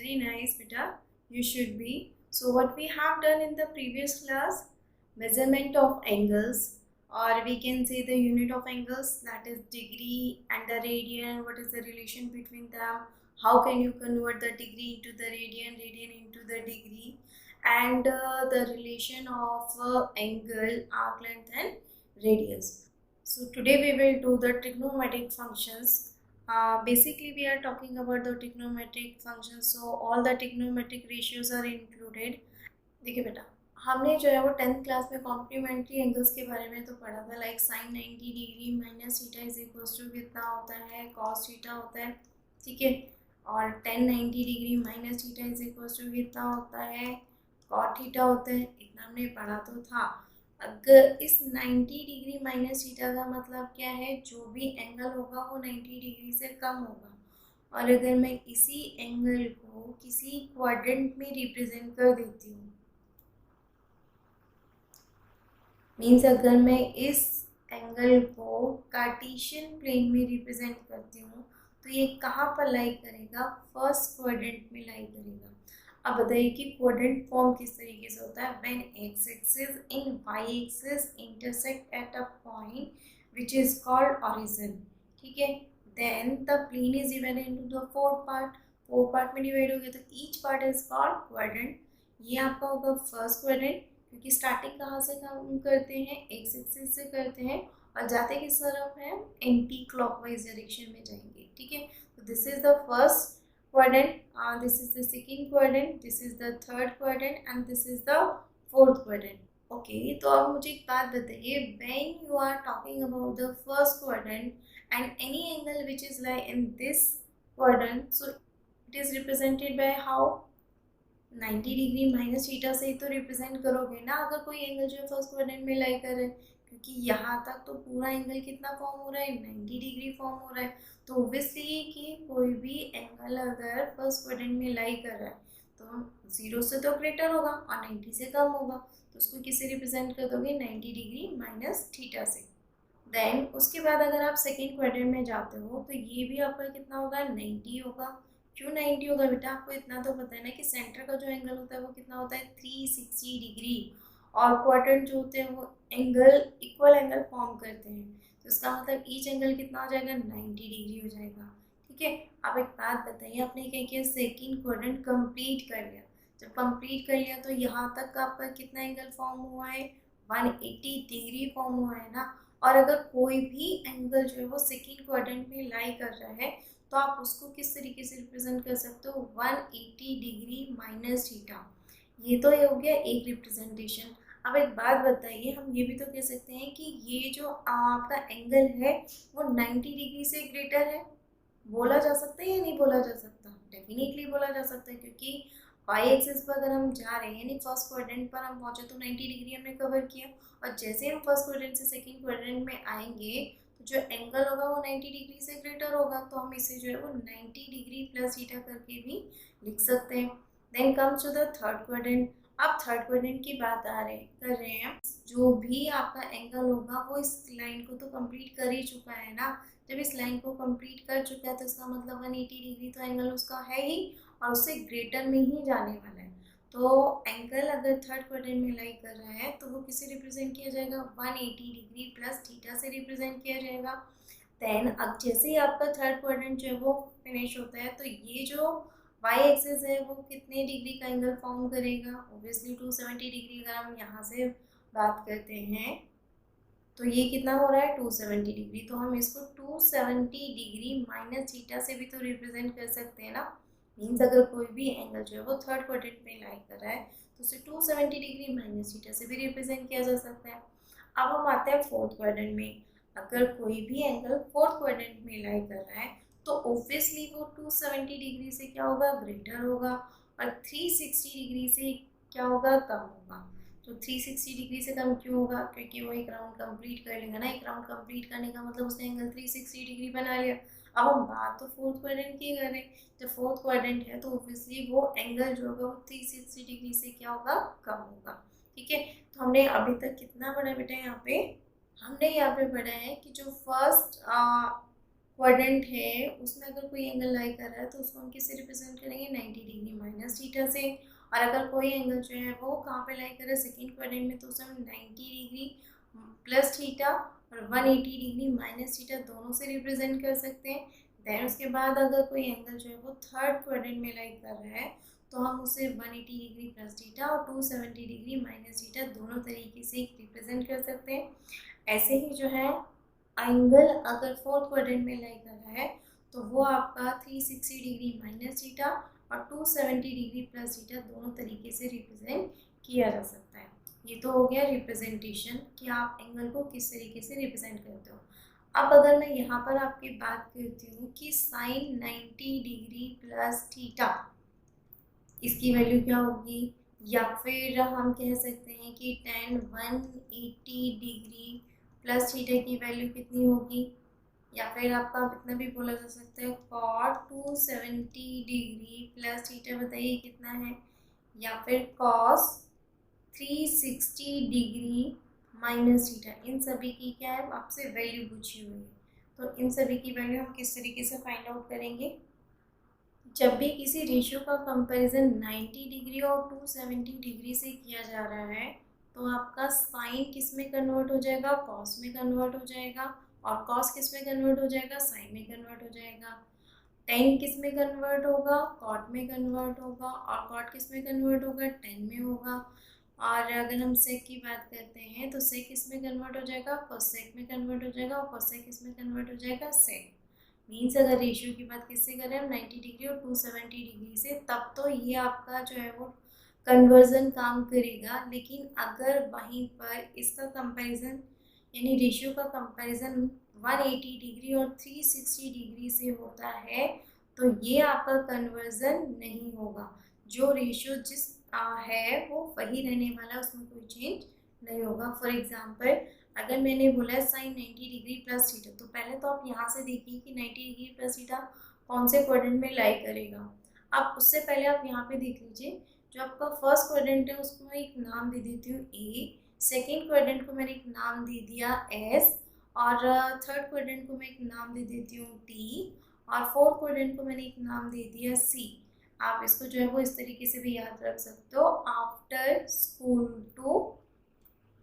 very nice, beta. You should be. So what we have done in the previous class, measurement of angles, or we can say the unit of angles, that is degree and the radian. What is the relation between them? How can you convert the degree into the radian, radian into the degree, and the relation of angle, arc length, and radius. So today we will do the trigonometric functions. Basically we are talking about the trigonometric functions, so all the trigonometric ratios are included. देखिए बेटा, हमने जो है वो 10th class में complementary angles के बारे में तो पढ़ा था, like sine 90 degree minus theta is equals to कितना होता है, कॉस थीटा होता है, ठीक है। और 1090 degree minus theta is equals to कितना होता है, कॉट थीटा होता है, इतना हमने पढ़ा तो था। अगर इस 90 डिग्री माइनस थीटा का मतलब क्या है, जो भी एंगल होगा वो 90 डिग्री से कम होगा। और अगर मैं इसी एंगल को किसी क्वाड्रेंट में रिप्रेजेंट कर देती हूँ, मीन्स अगर मैं इस एंगल को कार्टेशियन प्लेन में रिप्रेजेंट करती हूँ तो ये कहाँ पर लाई करेगा, फर्स्ट क्वाड्रेंट में लाई करेगा। अब बताइए कि क्वाड्रेंट फॉर्म किस तरीके से होता है, when x axis and y axis intersect at a point which is called origin, ठीक है। Then the plane is divided into the four part में डिवाइड हो गया, तो each part is called quadrant. ये आपका होगा फर्स्ट क्वाड्रेंट, क्योंकि स्टार्टिंग कहाँ से काम करते हैं, एक्स एक्सिस से करते हैं, और जाते किस तरफ है, एंटी क्लॉकवाइज डायरेक्शन में जाएंगे, ठीक है। तो this is the first quadrant, this is the second quadrant, this is the third quadrant, and this is the fourth quadrant. Okay, तो अब मुझे एक बात बताइए, when you are talking about the first quadrant and any angle which is lie in this quadrant, so it is represented by how, 90 degree minus theta से ही तो represent करोगे ना, अगर कोई एंगल जो है फर्स्ट क्वाड्रेंट में लाई कर रहे हैं, क्योंकि यहाँ तक तो पूरा एंगल कितना फॉर्म हो रहा है, 90 डिग्री फॉर्म हो रहा है। तो ऑब्वियसली कि कोई भी एंगल अगर फर्स्ट क्वाड्रेंट में लाई कर रहा है तो 0 से तो ग्रेटर होगा और 90 से कम होगा, तो उसको किससे रिप्रेजेंट कर दोगे, 90 डिग्री माइनस थीटा से। देन उसके बाद अगर आप सेकेंड क्वाड्रेंट में जाते हो तो ये भी आपका कितना होगा, 90 होगा। क्यों 90 होगा बेटा, आपको इतना तो पता है ना कि सेंटर का जो एंगल होता है वो कितना होता है, 360 डिग्री, और क्वाड्रेंट जो होते हैं वो एंगल इक्वल एंगल फॉर्म करते हैं, तो इसका मतलब ईच एंगल कितना हो जाएगा, 90 डिग्री हो जाएगा, ठीक है। अब एक बात बताइए, आपने क्या किया, सेकेंड क्वाड्रेंट कंप्लीट कर लिया। जब कंप्लीट कर लिया तो यहाँ तक आपका कितना एंगल फॉर्म हुआ है, 180 डिग्री फॉर्म हुआ है ना। और अगर कोई भी एंगल जो है वो सेकेंड क्वाड्रेंट में लाई कर रहा है तो आप उसको किस तरीके से रिप्रेजेंट कर सकते हो, 180 डिग्री माइनस थीटा। ये तो ये हो गया एक रिप्रेजेंटेशन। अब एक बात बताइए, हम ये भी तो कह सकते हैं कि ये जो आपका एंगल है वो 90 डिग्री से ग्रेटर है, बोला जा सकता है या नहीं बोला जा सकता, डेफिनेटली बोला जा सकता है, क्योंकि वाई एक्सिस पर अगर हम जा रहे हैं, यानी फर्स्ट क्वाड्रेंट पर हम पहुंचे तो 90 डिग्री हमने कवर किया, और जैसे हम फर्स्ट क्वाड्रेंट से सेकंड क्वाड्रेंट में आएंगे तो जो एंगल होगा वो 90 डिग्री से ग्रेटर होगा, तो हम इसे जो है वो 90 डिग्री प्लस थीटा करके भी लिख सकते हैं। Then comes to the third quadrant. अब थर्ड क्वाड्रेंट की बात कर रहे हैं, जो भी आपका एंगल होगा वो इस लाइन को तो कंप्लीट कर ही चुका है ना। जब इस लाइन को कंप्लीट कर चुका है तो इसका मतलब 180 डिग्री तो एंगल उसका है ही, और उससे ग्रेटर में ही जाने वाला है। तो एंगल अगर थर्ड क्वाड्रेंट में लाई कर रहा है तो वो किससे रिप्रेजेंट किया जाएगा, 180 डिग्री प्लस थीटा से रिप्रेजेंट किया जाएगा। देन अब जैसे ही आपका थर्ड क्वाड्रेंट जो है वो फिनिश होता है तो ये जो वाई एक्सिस है वो कितने डिग्री का एंगल फॉर्म करेगा, ऑब्वियसली 270 डिग्री। अगर हम यहाँ से बात करते हैं तो ये कितना हो रहा है, 270 डिग्री, तो हम इसको 270 डिग्री माइनस थीटा से भी तो रिप्रेजेंट कर सकते हैं ना। मीन्स अगर कोई भी एंगल जो है वो थर्ड क्वाड्रेंट में लाई कर रहा है तो उसे 270 डिग्री माइनस थीटा से भी रिप्रेजेंट किया जा सकता है। अब हम आते हैं फोर्थ क्वाड्रेंट में। अगर कोई भी एंगल फोर्थ क्वाड्रेंट में लाई कर रहा है तो ऑब्वियसली वो 270 डिग्री से क्या होगा, ग्रेटर होगा, और 360 डिग्री से क्या होगा, कम होगा। तो 360 डिग्री से कम क्यों होगा, क्योंकि वो एक राउंड कंप्लीट कर लेगा ना, एक राउंड कंप्लीट करने का मतलब उसने एंगल 360 डिग्री बना लिया। अब हम बात तो फोर्थ क्वाड्रेंट की करें, जब फोर्थ क्वाड्रेंट है तो ऑब्वियसली वो एंगल जो होगा वो 360 डिग्री से क्या होगा, कम होगा, ठीक है। तो हमने अभी तक कितना पढ़ा बेटा, यहाँ पे हमने यहाँ पे पढ़ा है कि जो फर्स्ट क्वाड्रेंट है उसमें अगर कोई एंगल लाई कर रहा है तो उसको हम किससे रिप्रेजेंट करेंगे, 90 डिग्री थीटा से। और अगर कोई एंगल जो है वो कहाँ पे लाई कर रहा है, सेकेंड क्वाड्रेंट में, तो उसे हम 90 डिग्री प्लस थीटा और 180 डिग्री माइनस थीटा दोनों से रिप्रेजेंट कर सकते हैं। देन उसके बाद अगर कोई एंगल जो है वो थर्ड क्वाड्रेंट में लाई कर रहा है तो हम उसे 180 डिग्री प्लस थीटा और 270 डिग्री माइनस थीटा दोनों तरीके से रिप्रेजेंट कर सकते हैं। ऐसे ही जो है एंगल अगर फोर्थ क्वाड्रेंट में लाई कर रहा है तो वो आपका 360 डिग्री माइनस थीटा और 270 डिग्री प्लस थीटा दोनों तरीके से रिप्रेजेंट किया जा सकता है। ये तो हो गया रिप्रेजेंटेशन कि आप एंगल को किस तरीके से रिप्रेजेंट करते हो। अब अगर मैं यहाँ पर आपकी बात करती हूँ कि साइन 90 डिग्री प्लस थीटा, इसकी वैल्यू क्या होगी, या फिर हम कह सकते हैं कि tan 180 डिग्री प्लस थीटा की वैल्यू कितनी होगी, या फिर आपका इतना भी बोला जा सकता है cot 270 डिग्री प्लस थीटा, बताइए कितना है, या फिर cos 360 डिग्री माइनस थीटा। इन सभी की क्या है, आपसे वैल्यू पूछी हुई है, तो इन सभी की वैल्यू हम किस तरीके से फाइंड आउट करेंगे। जब भी किसी रेशियो का कंपैरिजन 90 डिग्री और 270 डिग्री से किया जा रहा है तो आपका साइन किस में कन्वर्ट हो जाएगा, कॉस में कन्वर्ट हो जाएगा, और कॉस किस में कन्वर्ट हो जाएगा, साइन में कन्वर्ट हो जाएगा। टेन किस में कन्वर्ट होगा, कॉट में कन्वर्ट होगा, और कॉट किस में कन्वर्ट होगा, टेन में होगा। और अगर हम सेक की बात करते हैं तो सेक किस में कन्वर्ट हो जाएगा, कोसेक में कन्वर्ट हो जाएगा, और कोसेक किस में कन्वर्ट हो जाएगा, सेक। मीन्स अगर रेशियो की बात किससे कर रहे हैं हम, 90 डिग्री और 270 डिग्री से, तब तो ये आपका जो है वो कन्वर्जन काम करेगा। लेकिन अगर वहीं पर इसका कंपैरिजन यानी रेशियो का कंपैरिजन 180 डिग्री और 360 डिग्री से होता है तो ये आपका कन्वर्जन नहीं होगा। जो रेशियो जिस है वो वही रहने वाला है, उसमें कोई चेंज नहीं होगा। फॉर एग्जाम्पल अगर मैंने बोला है साइन 90 डिग्री प्लस थीटा, तो पहले तो आप यहाँ से देखिए कि 90 डिग्री प्लस थीटा कौन से क्वाड्रेंट में लाई करेगा। अब उससे पहले आप यहाँ पे देख लीजिए, जो आपका फर्स्ट क्वाड्रेंट है उसको मैं एक नाम दे देती हूँ ए, सेकेंड क्वाड्रेंट को मैंने एक नाम दे दिया एस, और थर्ड क्वाड्रेंट को मैं एक नाम दे देती हूँ टी, और फोर्थ क्वाड्रेंट को मैंने एक नाम दे दिया सी। आप इसको जो है वो इस तरीके से भी याद रख सकते हो, आफ्टर स्कूल टू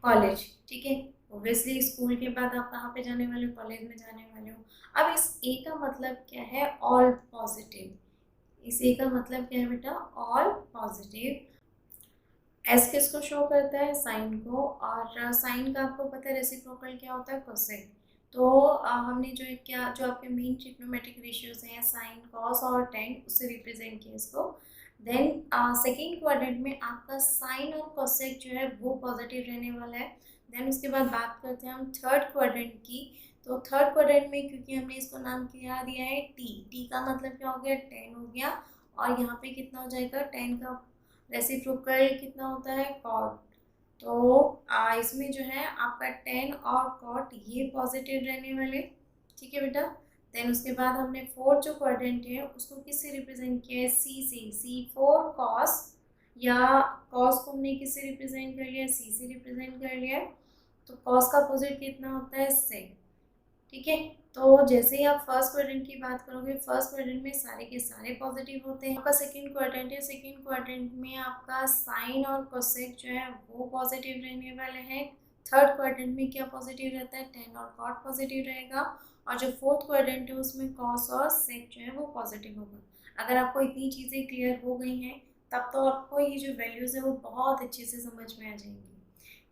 कॉलेज। ठीक है, ओब्वियसली स्कूल के बाद आप कहाँ पे जाने वाले हो, कॉलेज में जाने वाले हो। अब इस ए का मतलब क्या है, ऑल पॉजिटिव। इस ए का मतलब क्या है बेटा, ऑल पॉजिटिव। एस किसको शो करता है, साइन को, और साइन का आपको पता है रेसिप्रोकल क्या होता है, कोसेक। तो हमने जो है क्या, जो आपके मेन ट्रिग्नोमेट्रिक रेशियोज हैं साइन कॉस और टेन, उससे रिप्रेजेंट किया इसको। देन सेकेंड क्वाड्रेंट में आपका साइन और कोसेक जो है वो पॉजिटिव रहने वाला है। देन उसके बाद बात करते हैं हम थर्ड क्वाड्रेंट की। तो थर्ड क्वाड्रेंट में क्योंकि हमने इसको नाम क्या दिया है टी, टी का मतलब क्या हो गया, टेन हो गया, और यहाँ पे कितना हो जाएगा, टेन का रेसिप्रोकल कितना होता है, कॉट। तो इसमें जो है आपका टेन और कॉट ये पॉजिटिव रहने वाले। ठीक है बेटा। देन उसके बाद हमने फोर्थ जो क्वाड्रेंट है उसको किससे रिप्रेजेंट किया है, सी से। सी फोर कॉस, या कॉस को हमने किससे रिप्रेजेंट कर लिया, सी से रिप्रेजेंट कर लिया। तो कॉस का अपोजिट कितना होता है, सेक। ठीक है, तो जैसे ही आप फर्स्ट क्वाड्रेंट की बात करोगे, फर्स्ट क्वाड्रेंट में सारे के सारे पॉजिटिव होते हैं। आपका सेकंड क्वाड्रेंट है, सेकंड क्वाड्रेंट में आपका साइन और कोसेक जो है वो पॉजिटिव रहने वाले हैं। थर्ड क्वाड्रेंट में क्या पॉजिटिव रहता है, टेन और कॉट पॉजिटिव रहेगा, और जो फोर्थ क्वाड्रेंट है उसमें कॉस और सेक जो है वो पॉजिटिव होगा। अगर आपको इतनी चीज़ें क्लियर हो गई हैं तब तो आपको ये जो वैल्यूज़ है वो बहुत अच्छे से समझ में आ जाएंगी।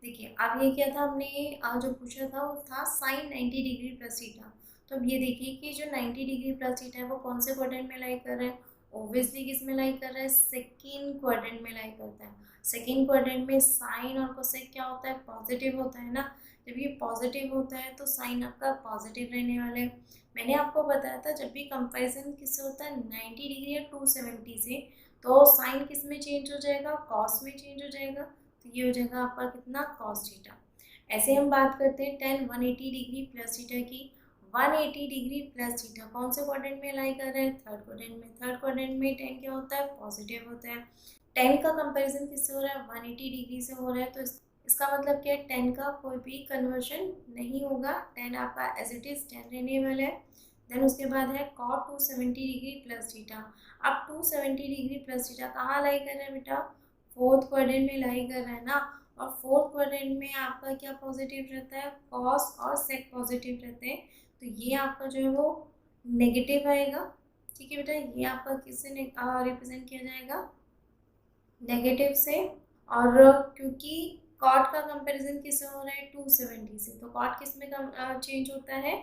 देखिए अब ये क्या था, हमने जो पूछा था वो था साइन 90 डिग्री प्लस थीटा। तो अब ये देखिए कि जो 90 डिग्री प्लस थीटा है वो कौन से क्वाड्रेंट में लाई कर रहा है, ओब्वियसली किस में लाई कर रहा है, सेकेंड क्वाड्रेंट में लाई करता है। सेकेंड क्वाड्रेंट में साइन और कोसेक क्या होता है, पॉजिटिव होता है ना। जब ये पॉजिटिव होता है तो साइन आपका पॉजिटिव रहने वाला है। मैंने आपको बताया था जब भी कंपेरिजन किससे होता है, 90 डिग्री या 270 से, तो साइन किस में चेंज हो जाएगा, कॉस में चेंज हो जाएगा। तो ये हो जाएगा आपका कितना, कॉस थीटा। ऐसे हम बात करते हैं टेन 180 डिग्री प्लस थीटा की। 180 डिग्री प्लस थीटा कौन से क्वाड्रेंट में लाई कर रहे हैं, थर्ड क्वाड्रेंट में। थर्ड क्वाड्रेंट में टेन क्या होता है, पॉजिटिव होता है। टेन का कंपैरिजन किससे हो रहा है, 180 डिग्री से हो रहा है। तो इसका मतलब क्या है, टेन का कोई भी कन्वर्शन नहीं होगा, टेन आपका एज इट इज टेन रहने वाला है। देन उसके बाद है cot 270 डिग्री प्लस थीटा। अब 270 डिग्री प्लस थीटा कहाँ लाई कर रहा है बेटा, फोर्थ क्वाड्रेंट में लाई कर रहा है ना, और फोर्थ क्वाड्रेंट में आपका क्या पॉजिटिव रहता है, कॉस और सेक पॉजिटिव रहते हैं, तो ये आपका जो है वो नेगेटिव आएगा। ठीक है बेटा, ये आपका किससे रिप्रेजेंट किया जाएगा, नेगेटिव से। और क्योंकि कॉट का कंपैरिजन किससे हो रहा है, 270 से, तो कॉट किस में चेंज होता है,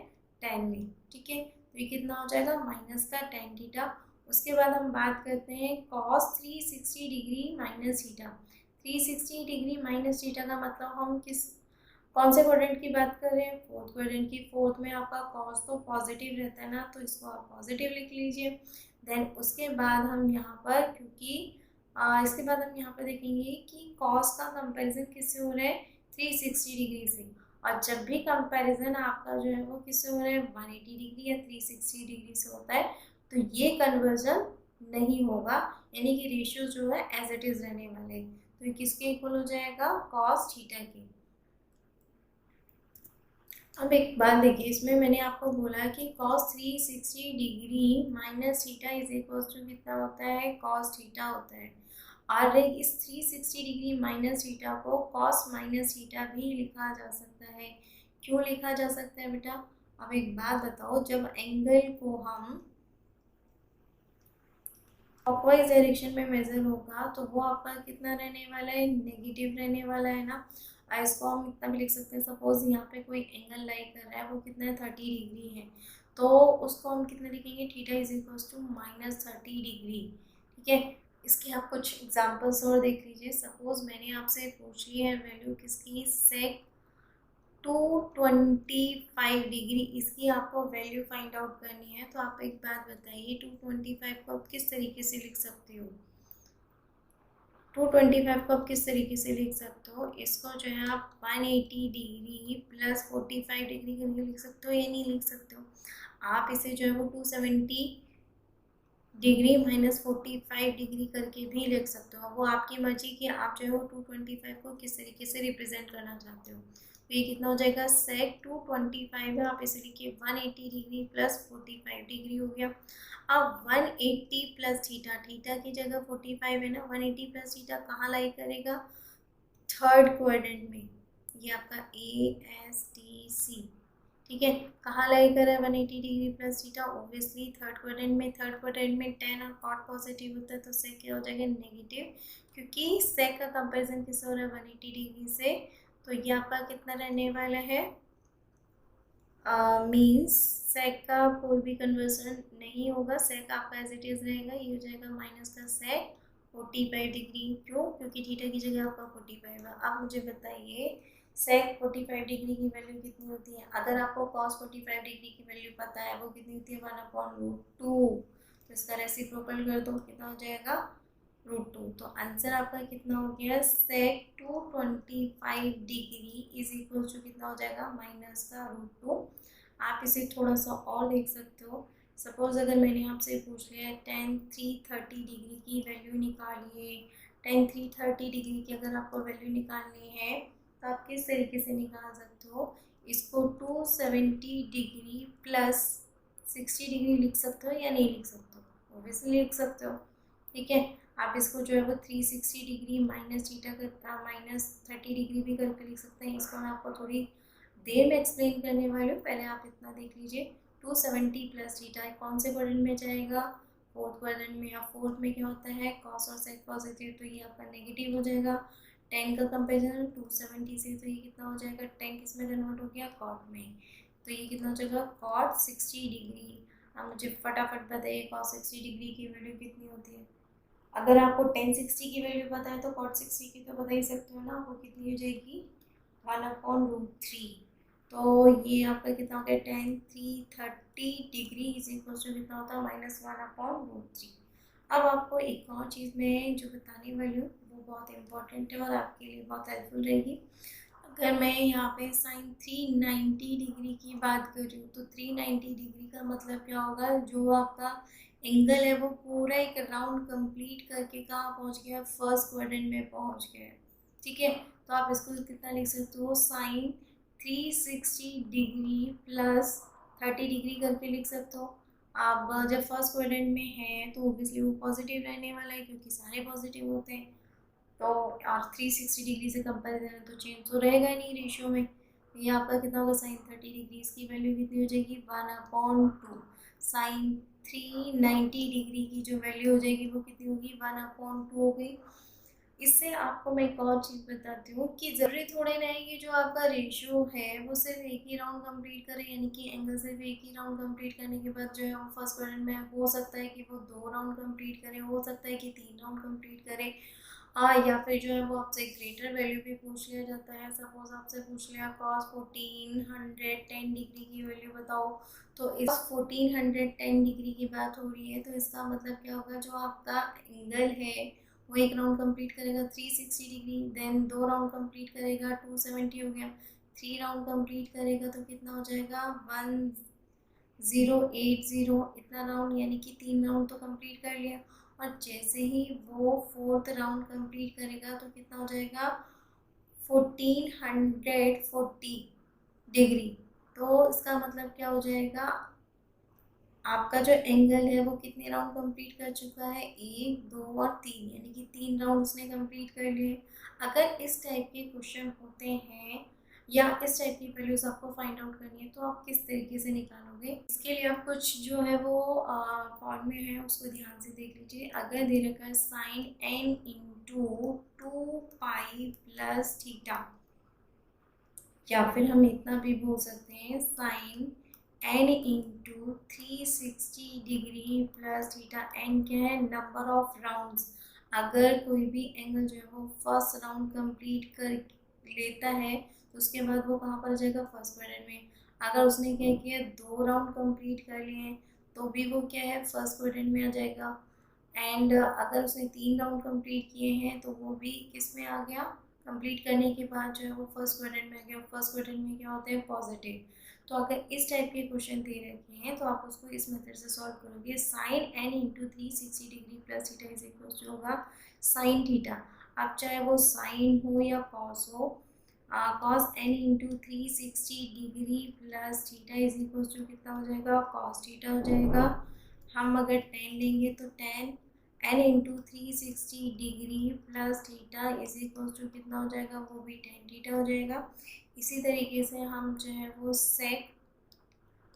tan में। ठीक है, तो ये कितना हो जाएगा, माइनस का tan थीटा। उसके बाद हम बात करते हैं cos 360 degree minus theta. 360 degree minus theta का मतलब हम कौन से क्वाड्रेंट की बात कर रहे हैं, फोर्थ क्वाड्रेंट की। फोर्थ में आपका cos तो पॉजिटिव रहता है ना, तो इसको आप पॉजिटिव लिख लीजिए। देन उसके बाद हम यहाँ पर, क्योंकि इसके बाद हम यहाँ पर देखेंगे कि cos का कंपैरिजन किससे हो रहा है, 360 डिग्री से। और जब भी कंपैरिजन आपका जो है वो किससे हो रहा है, 180 डिग्री या 360 डिग्री से होता है, तो ये कन्वर्जन नहीं होगा, यानी कि रेशियो जो है एज इट इज रहने वाले। तो ये किसके इक्वल हो जाएगा, cos थीटा के। अब एक बात देखिए, इसमें मैंने आपको बोला कि cos 360 degree minus theta is equal to कितना होता है, cos थीटा होता है। और इस 360 डिग्री माइनस थीटा को cos माइनस थीटा भी लिखा जा सकता है। क्यों लिखा जा सकता है बेटा, अब एक बात बताओ, जब एंगल को हम क्लॉकवाइज डायरेक्शन में मेजर होगा तो वो आपका कितना रहने वाला है, नेगेटिव रहने वाला है ना। इसको हम इतना भी लिख सकते हैं, सपोज यहाँ पे कोई एंगल लाई कर रहा है, वो कितना है, 30 डिग्री है, तो उसको हम कितना लिखेंगे, theta is equals to minus 30 degree. ठीक है, इसके आप कुछ एग्जांपल्स और देख लीजिए। सपोज मैंने आपसे पूछ ली है वैल्यू किसकी, सेक 225 डिग्री, इसकी आपको वैल्यू फाइंड आउट करनी है। तो आप एक बात बताइए, 225 को आप किस तरीके से लिख सकते हो, 225 को आप किस तरीके से लिख सकते हो, इसको जो है आप 180 डिग्री प्लस 45 डिग्री करके लिख सकते हो, या नहीं लिख सकते हो। आप इसे जो है वो 270 डिग्री माइनस 45 डिग्री करके भी लिख सकते हो, वो आपकी मर्जी कि आप जो है वो 225 को किस तरीके से रिप्रेजेंट करना चाहते हो। तो ये कितना हो जाएगा, सेक 225 है, आप इसे लिखिए 180 डिग्री प्लस 45 डिग्री हो गया। अब 180 प्लस थीटा, थीटा की जगह 45 है ना, 180 प्लस थीटा कहाँ लाई करेगा, थर्ड क्वाड्रेंट में, ये आपका ASTC। ठीक है, कहाँ लाई कर रहा है 180 degree plus theta, obviously third quadrant में। थर्ड क्वाड्रेंट में tan और cot पॉजिटिव होता है, तो सेक क्या हो जाएगा, नेगेटिव, क्योंकि सेक का कंपैरिजन किससे हो रहा है, 180 डिग्री से। तो ये आपका कितना रहने वाला है, मीन्स सेक का कोई भी कन्वर्सन नहीं होगा, सेक आपका एज इट इज रहेगा, ये हो जाएगा माइनस का सेक 45 डिग्री। क्यों, क्योंकि थीटा की जगह आपका 45 है। अब मुझे बताइए सेक 45 डिग्री की वैल्यू कितनी होती है, अगर आपको cos 45 डिग्री की वैल्यू पता है, वो कितनी होती है, 1/√2। तो इसका रेसिप्रोकल कर दो, कितना हो जाएगा, √2। तो आंसर आपका कितना हो गया, सेक 225 डिग्री इज इक्वल टू कितना हो जाएगा, माइनस का √2। आप इसे थोड़ा सा और देख सकते हो। सपोज अगर मैंने आपसे पूछ लिया tan 330 डिग्री की वैल्यू निकालिए, tan 330 डिग्री की अगर आपको वैल्यू निकालनी है, तो आप किस तरीके से निकाल सकते हो, इसको 270 डिग्री प्लस 60 डिग्री लिख सकते हो या नहीं लिख सकते हो, ऑब्वियसली लिख सकते हो। ठीक है, आप इसको जो है वो 360 डिग्री माइनस थीटा का माइनस 30 डिग्री भी करके लिख सकते हैं। इसको मैं आपको थोड़ी देर में एक्सप्लेन करने वाली हूँ, पहले आप इतना देख लीजिए। 270 प्लस थीटा कौन से क्वाड्रेंट में जाएगा, फोर्थ क्वाड्रेंट में। या फोर्थ में क्या होता है, कॉस और सेक पॉजिटिव, तो ये आपका नेगेटिव हो जाएगा। tan का कंपेरिजन 270 से, तो ये कितना हो जाएगा, tan किस में कन्वर्ट हो गया, cot में, तो ये कितना हो जाएगा, cot 60 डिग्री। अब मुझे फटाफट बताइए cos 60 डिग्री की वैल्यू कितनी होती है। अगर आपको tan 60 की वैल्यू पता है तो cot 60 की तो बता ही सकते हो ना, वो कितनी हो जाएगी, 1/√3। तो ये आपका कितना हो गया, tan 330 degree is equal to कितना होता है, -1/√3। अब आपको एक और चीज़ मैं जो बताने वाली हूँ वो बहुत इम्पोर्टेंट है और आपके लिए बहुत हेल्पफुल रहेगी। अगर मैं यहाँ पे sin 390 डिग्री की बात कर रही हूँ, तो 390 डिग्री का मतलब क्या होगा, जो आपका एंगल है वो पूरा एक राउंड कंप्लीट करके कहाँ पहुँच गया, फर्स्ट क्वाड्रेंट में पहुँच गया। ठीक है, तो आप इसको कितना लिख सकते हो, sin 360 डिग्री प्लस 30 डिग्री करके लिख सकते हो। आप जब फर्स्ट क्वाड्रेंट में हैं तो ओबियसली वो पॉजिटिव रहने वाला है क्योंकि सारे पॉजिटिव होते हैं। तो और 360 डिग्री से कंपेरिजन है तो चेंज तो रहेगा नहीं रेशियो में। तो ये आपका कितना होगा, साइन 30 डिग्री की वैल्यू कितनी हो जाएगी, 1/2। साइन 390 डिग्री की जो वैल्यू हो जाएगी वो कितनी होगी, 1/2 हो गई। इससे आपको मैं एक और चीज़ बताती हूँ कि ज़रूरी थोड़े ना है कि जो आपका रेशियो है वो सिर्फ एक ही राउंड कंप्लीट करे, यानी कि एंगल सिर्फ एक ही राउंड कंप्लीट करने के बाद जो है वो फर्स्ट क्वाड्रेंट में हो सकता है कि वो 2 राउंड कंप्लीट करे, हो सकता है कि 3 राउंड कंप्लीट करे। या फिर जो है वो आपसे ग्रेटर वैल्यू भी पूछ लिया जाता है। सपोज आपसे पूछ लिया cos 1410 डिग्री की वैल्यू बताओ, तो इस 1410 डिग्री की बात हो रही है तो इसका मतलब क्या होगा, जो आपका एंगल है वो एक राउंड कंप्लीट करेगा 360 डिग्री, देन 2 राउंड कंप्लीट करेगा 270 हो गया, 3 राउंड कंप्लीट करेगा तो कितना हो जाएगा 1080, इतना राउंड, यानी कि 3 राउंड तो कंप्लीट कर लिया। और जैसे ही वो 4th राउंड कंप्लीट करेगा तो कितना हो जाएगा 1440 डिग्री। तो इसका मतलब क्या हो जाएगा, आपका जो एंगल है वो कितने राउंड कंप्लीट कर चुका है, 1 2 और 3, यानी कि 3 राउंड उसने कंप्लीट कर लिए। अगर इस टाइप के क्वेश्चन होते हैं या इस टाइप की वैल्यूज आपको फाइंड आउट करनी है तो आप किस तरीके से निकालोगे, इसके लिए आप कुछ जो है वो फॉर्मूले है उसको ध्यान से देख लीजिए। अगर दे रखा है sine n into 2 pi plus theta, या फिर हम इतना भी बोल सकते हैं sine n into 360 degree plus theta. n क्या है, नंबर ऑफ राउंड्स। अगर कोई भी एंगल जो है वो फर्स्ट राउंड कंप्लीट कर लेता है तो उसके बाद वो कहाँ पर जाएगा, फर्स्ट क्वाड्रेंट में। अगर उसने क्या किया, 2 राउंड कंप्लीट कर लिए हैं तो भी वो क्या है, फर्स्ट क्वाड्रेंट में आ जाएगा। एंड अगर उसने 3 राउंड कंप्लीट किए हैं तो वो भी किस में आ गया, कंप्लीट करने के बाद जो है वो फर्स्ट क्वाड्रेंट में आ गया। फर्स्ट क्वाड्रेंट में क्या होते हैं, पॉजिटिव। तो अगर इस टाइप के क्वेश्चन दे रखे हैं तो आप उसको इस मेथड से सॉल्व करोगे। Sine n into 360 degree plus theta is equal to होगा साइन थीटा। अब चाहे वो साइन हो या कॉस हो, cos n into 360 degree plus theta is equal to कितना हो जाएगा, कॉस थीटा हो जाएगा। हम अगर टेन लेंगे तो tan n into 360 degree plus theta is equal to कितना हो जाएगा, वो भी टेन थीटा हो जाएगा। इसी तरीके से हम जो है वो सेक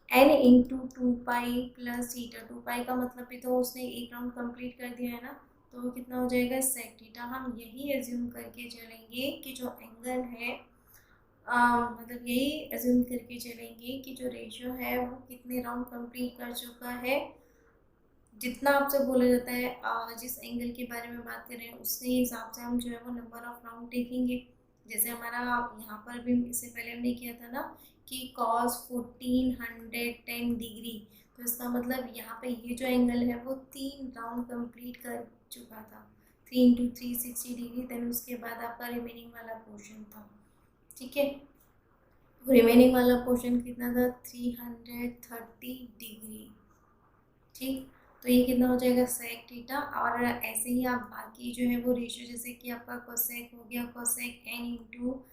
n into 2 pi plus theta, 2 पाई का मतलब भी तो उसने एक राउंड कंप्लीट कर दिया है ना, तो वो कितना हो जाएगा, सेक थीटा। हम यही एज्यूम करके चलेंगे कि जो एंगल है मतलब यही एज्यूम करके चलेंगे कि जो रेशियो है वो कितने राउंड कंप्लीट कर चुका है। जितना आपसे बोला जाता है जिस एंगल के बारे में बात कर रहे हैं उसके हिसाब से हम जो है वो नंबर ऑफ राउंड देखेंगे। जैसे हमारा यहाँ पर भी इससे पहले हमने किया था ना कि cos 1410 डिग्री, तो इसका मतलब यहाँ पे ये जो एंगल है वो 3 राउंड कंप्लीट कर चुका था, 3 इंटू 360 डिग्री। देन उसके बाद आपका रिमेनिंग वाला पोर्शन था, ठीक है। रिमेनिंग वाला पोर्शन कितना था, 330 डिग्री, ठीक। तो ये कितना हो जाएगा, सेक थीटा। और ऐसे ही आप बाकी जो है वो रेशियो, जैसे कि आपका कोसेक हो गया, cosec n into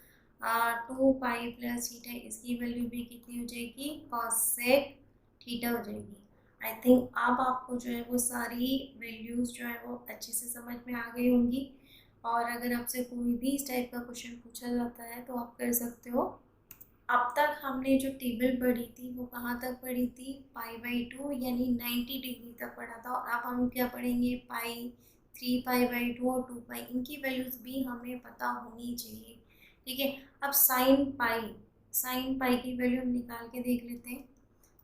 2 pi plus theta, इसकी वैल्यू भी कितनी हो जाएगी, कोसेक थीटा हो जाएगी। आई थिंक अब आपको जो है वो सारी वैल्यूज़ जो है वो अच्छे से समझ में आ गई होंगी। और अगर आपसे कोई भी इस टाइप का क्वेश्चन पूछा जाता है तो आप कर सकते हो। अब तक हमने जो टेबल पढ़ी थी वो कहाँ तक पढ़ी थी, पाई/2 यानी 90 डिग्री तक पढ़ा था। और अब हम क्या पढ़ेंगे, पाई, 3 पाई/2 और 2 पाई, इनकी वैल्यूज़ भी हमें पता होनी चाहिए, ठीक है। अब साइन पाई की वैल्यू हम निकाल के देख लेते हैं।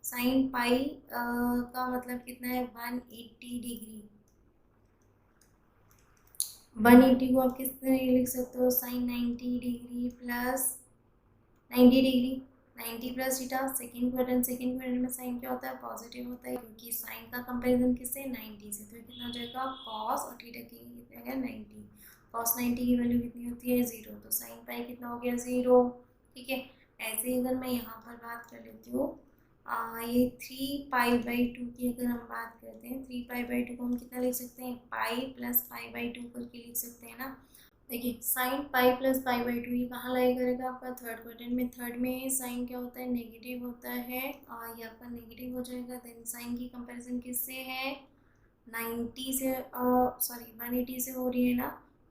साइन पाई का मतलब कितना है, 180 डिग्री। 180 को आप किस तरह लिख सकते हो, sine 90 degree plus 90 degree, 90 plus theta. Second quadrant में साइन क्या होता है, पॉजिटिव होता है, क्योंकि साइन का कंपैरिजन किससे, 90 से। तो कितना हो जाएगा, कॉस और थीटा की कितना है 90, कॉस 90 की वैल्यू कितनी होती है 0, तो साइन पाई कितना हो गया 0, ठीक है। ऐसे ही अगर मैं यहाँ पर बात कर लेती हूँ, ये 3 पाई/2 की अगर हम बात करते हैं, 3 पाई/2 को हम कितना लिख सकते हैं, पाई प्लस पाई/2 करके लिख सकते हैं ना। देखिए sine pi plus pi by two ये कहाँ लाई करेगा, आपका थर्ड क्वाड्रेंट में। थर्ड में साइन क्या होता है, नेगेटिव होता है, और ये आपका नेगेटिव हो जाएगा। देन साइन की कंपैरिजन किससे है, 90 से, सॉरी 180 से हो रही है ना,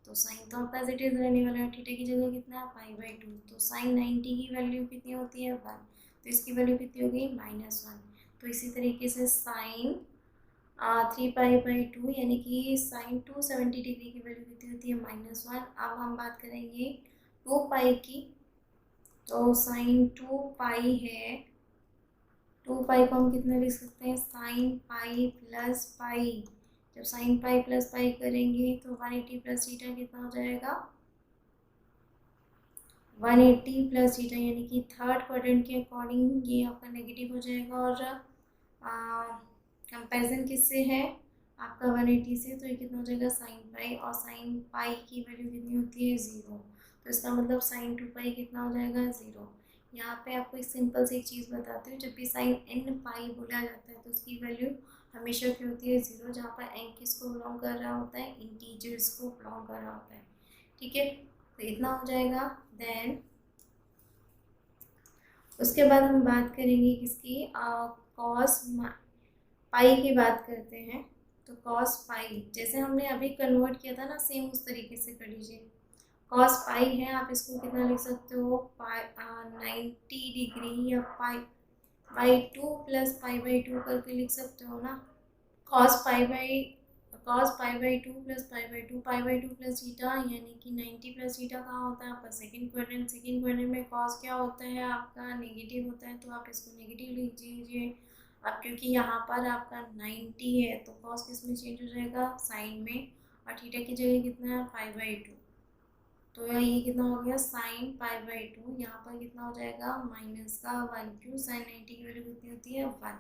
तो साइन तो आपका एज इट इज रहने वाला है। थीटा की जगह कितना है, पाई बाई टू, तो साइन 90 की वैल्यू कितनी होती है, 1, तो इसकी वैल्यू कितनी होगी, -1। तो इसी तरीके से साइन 3 पाई बाई 2 यानी कि साइन 270 डिग्री की वैल्यू कितनी होती है, -1। अब हम बात करेंगे 2 पाई की, तो साइन 2 पाई है, 2 पाई को हम कितना लिख सकते हैं, साइन पाई प्लस पाई। जब साइन पाई प्लस पाई करेंगे तो 180 प्लस थीटा कितना हो जाएगा, 180 प्लस थीटा, यानी कि थर्ड क्वाड्रेंट के अकॉर्डिंग ये आपका नेगेटिव हो जाएगा। और कंपैरिजन किससे है, आपका 180 से, तो ये कितना हो जाएगा, साइन पाई, और साइन पाई की वैल्यू कितनी होती है, 0। तो इसका मतलब साइन 2 पाई कितना हो जाएगा, 0। यहाँ पे आपको एक सिंपल सी एक चीज़ बताती हूँ, जब भी साइन n पाई बोला जाता है तो उसकी वैल्यू हमेशा क्या होती है, 0, जहाँ पर n किसको बिलोंग कर रहा होता है, इंटीजर्स को बिलोंग कर रहा होता है। ठीक है, तो इतना हो जाएगा। देन उसके बाद हम बात करेंगे किसकी, कॉस पाई की बात करते हैं। तो कॉस पाई जैसे हमने अभी कन्वर्ट किया था ना, सेम उस तरीके से कर लीजिए। कॉस पाई है, आप इसको कितना लिख सकते हो, 90 डिग्री, या pi by 2 plus pi by 2 करके लिख सकते हो ना। Cos pi by cos pi by 2 plus pi by 2 plus theta, यानी कि 90 प्लस थीटा कहाँ होता है, आपका सेकंड क्वाड्रेंट। सेकंड क्वाड्रेंट में कॉस क्या होता है, आपका नेगेटिव होता है, तो आप इसको नेगेटिव लिख दीजिए। अब क्योंकि यहाँ पर आपका 90 है तो कॉस किस में चेंज हो जाएगा, साइन में, और थीटा की जगह कितना है, पाई बाई 2, तो ये कितना हो गया, साइन पाई बाई 2, यहाँ पर कितना हो जाएगा, माइनस का 1, क्यों, साइन 90 की वैल्यू कितनी होती है, 1।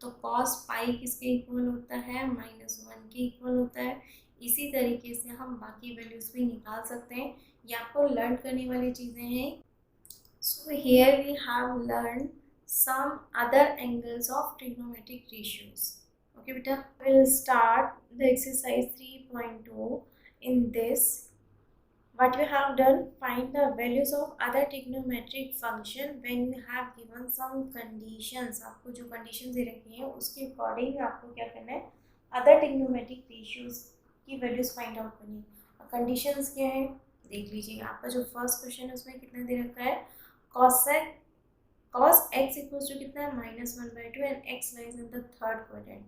तो कॉस पाई किसके इक्वल होता है, -1 के इक्वल होता है। इसी तरीके से हम बाकी वैल्यूज भी निकाल सकते हैं, ये आपको लर्न करने वाली चीज़ें हैं। So here we have learn some other angles of trigonometric ratios. Okay beta, we'll start the exercise 3.2. In this, what you have done, find the values of other trigonometric function when you have given some conditions। आपको जो conditions दे रखी हैं उसके according आपको क्या करना है, other trigonometric ratios की values find out करनी है। conditions क्या है देख लीजिए, आपका जो फर्स्ट क्वेश्चन है उसमें कितना दे रखा है, cos x इक्वल टू कितना है, -1/2, and x lies in the third quadrant.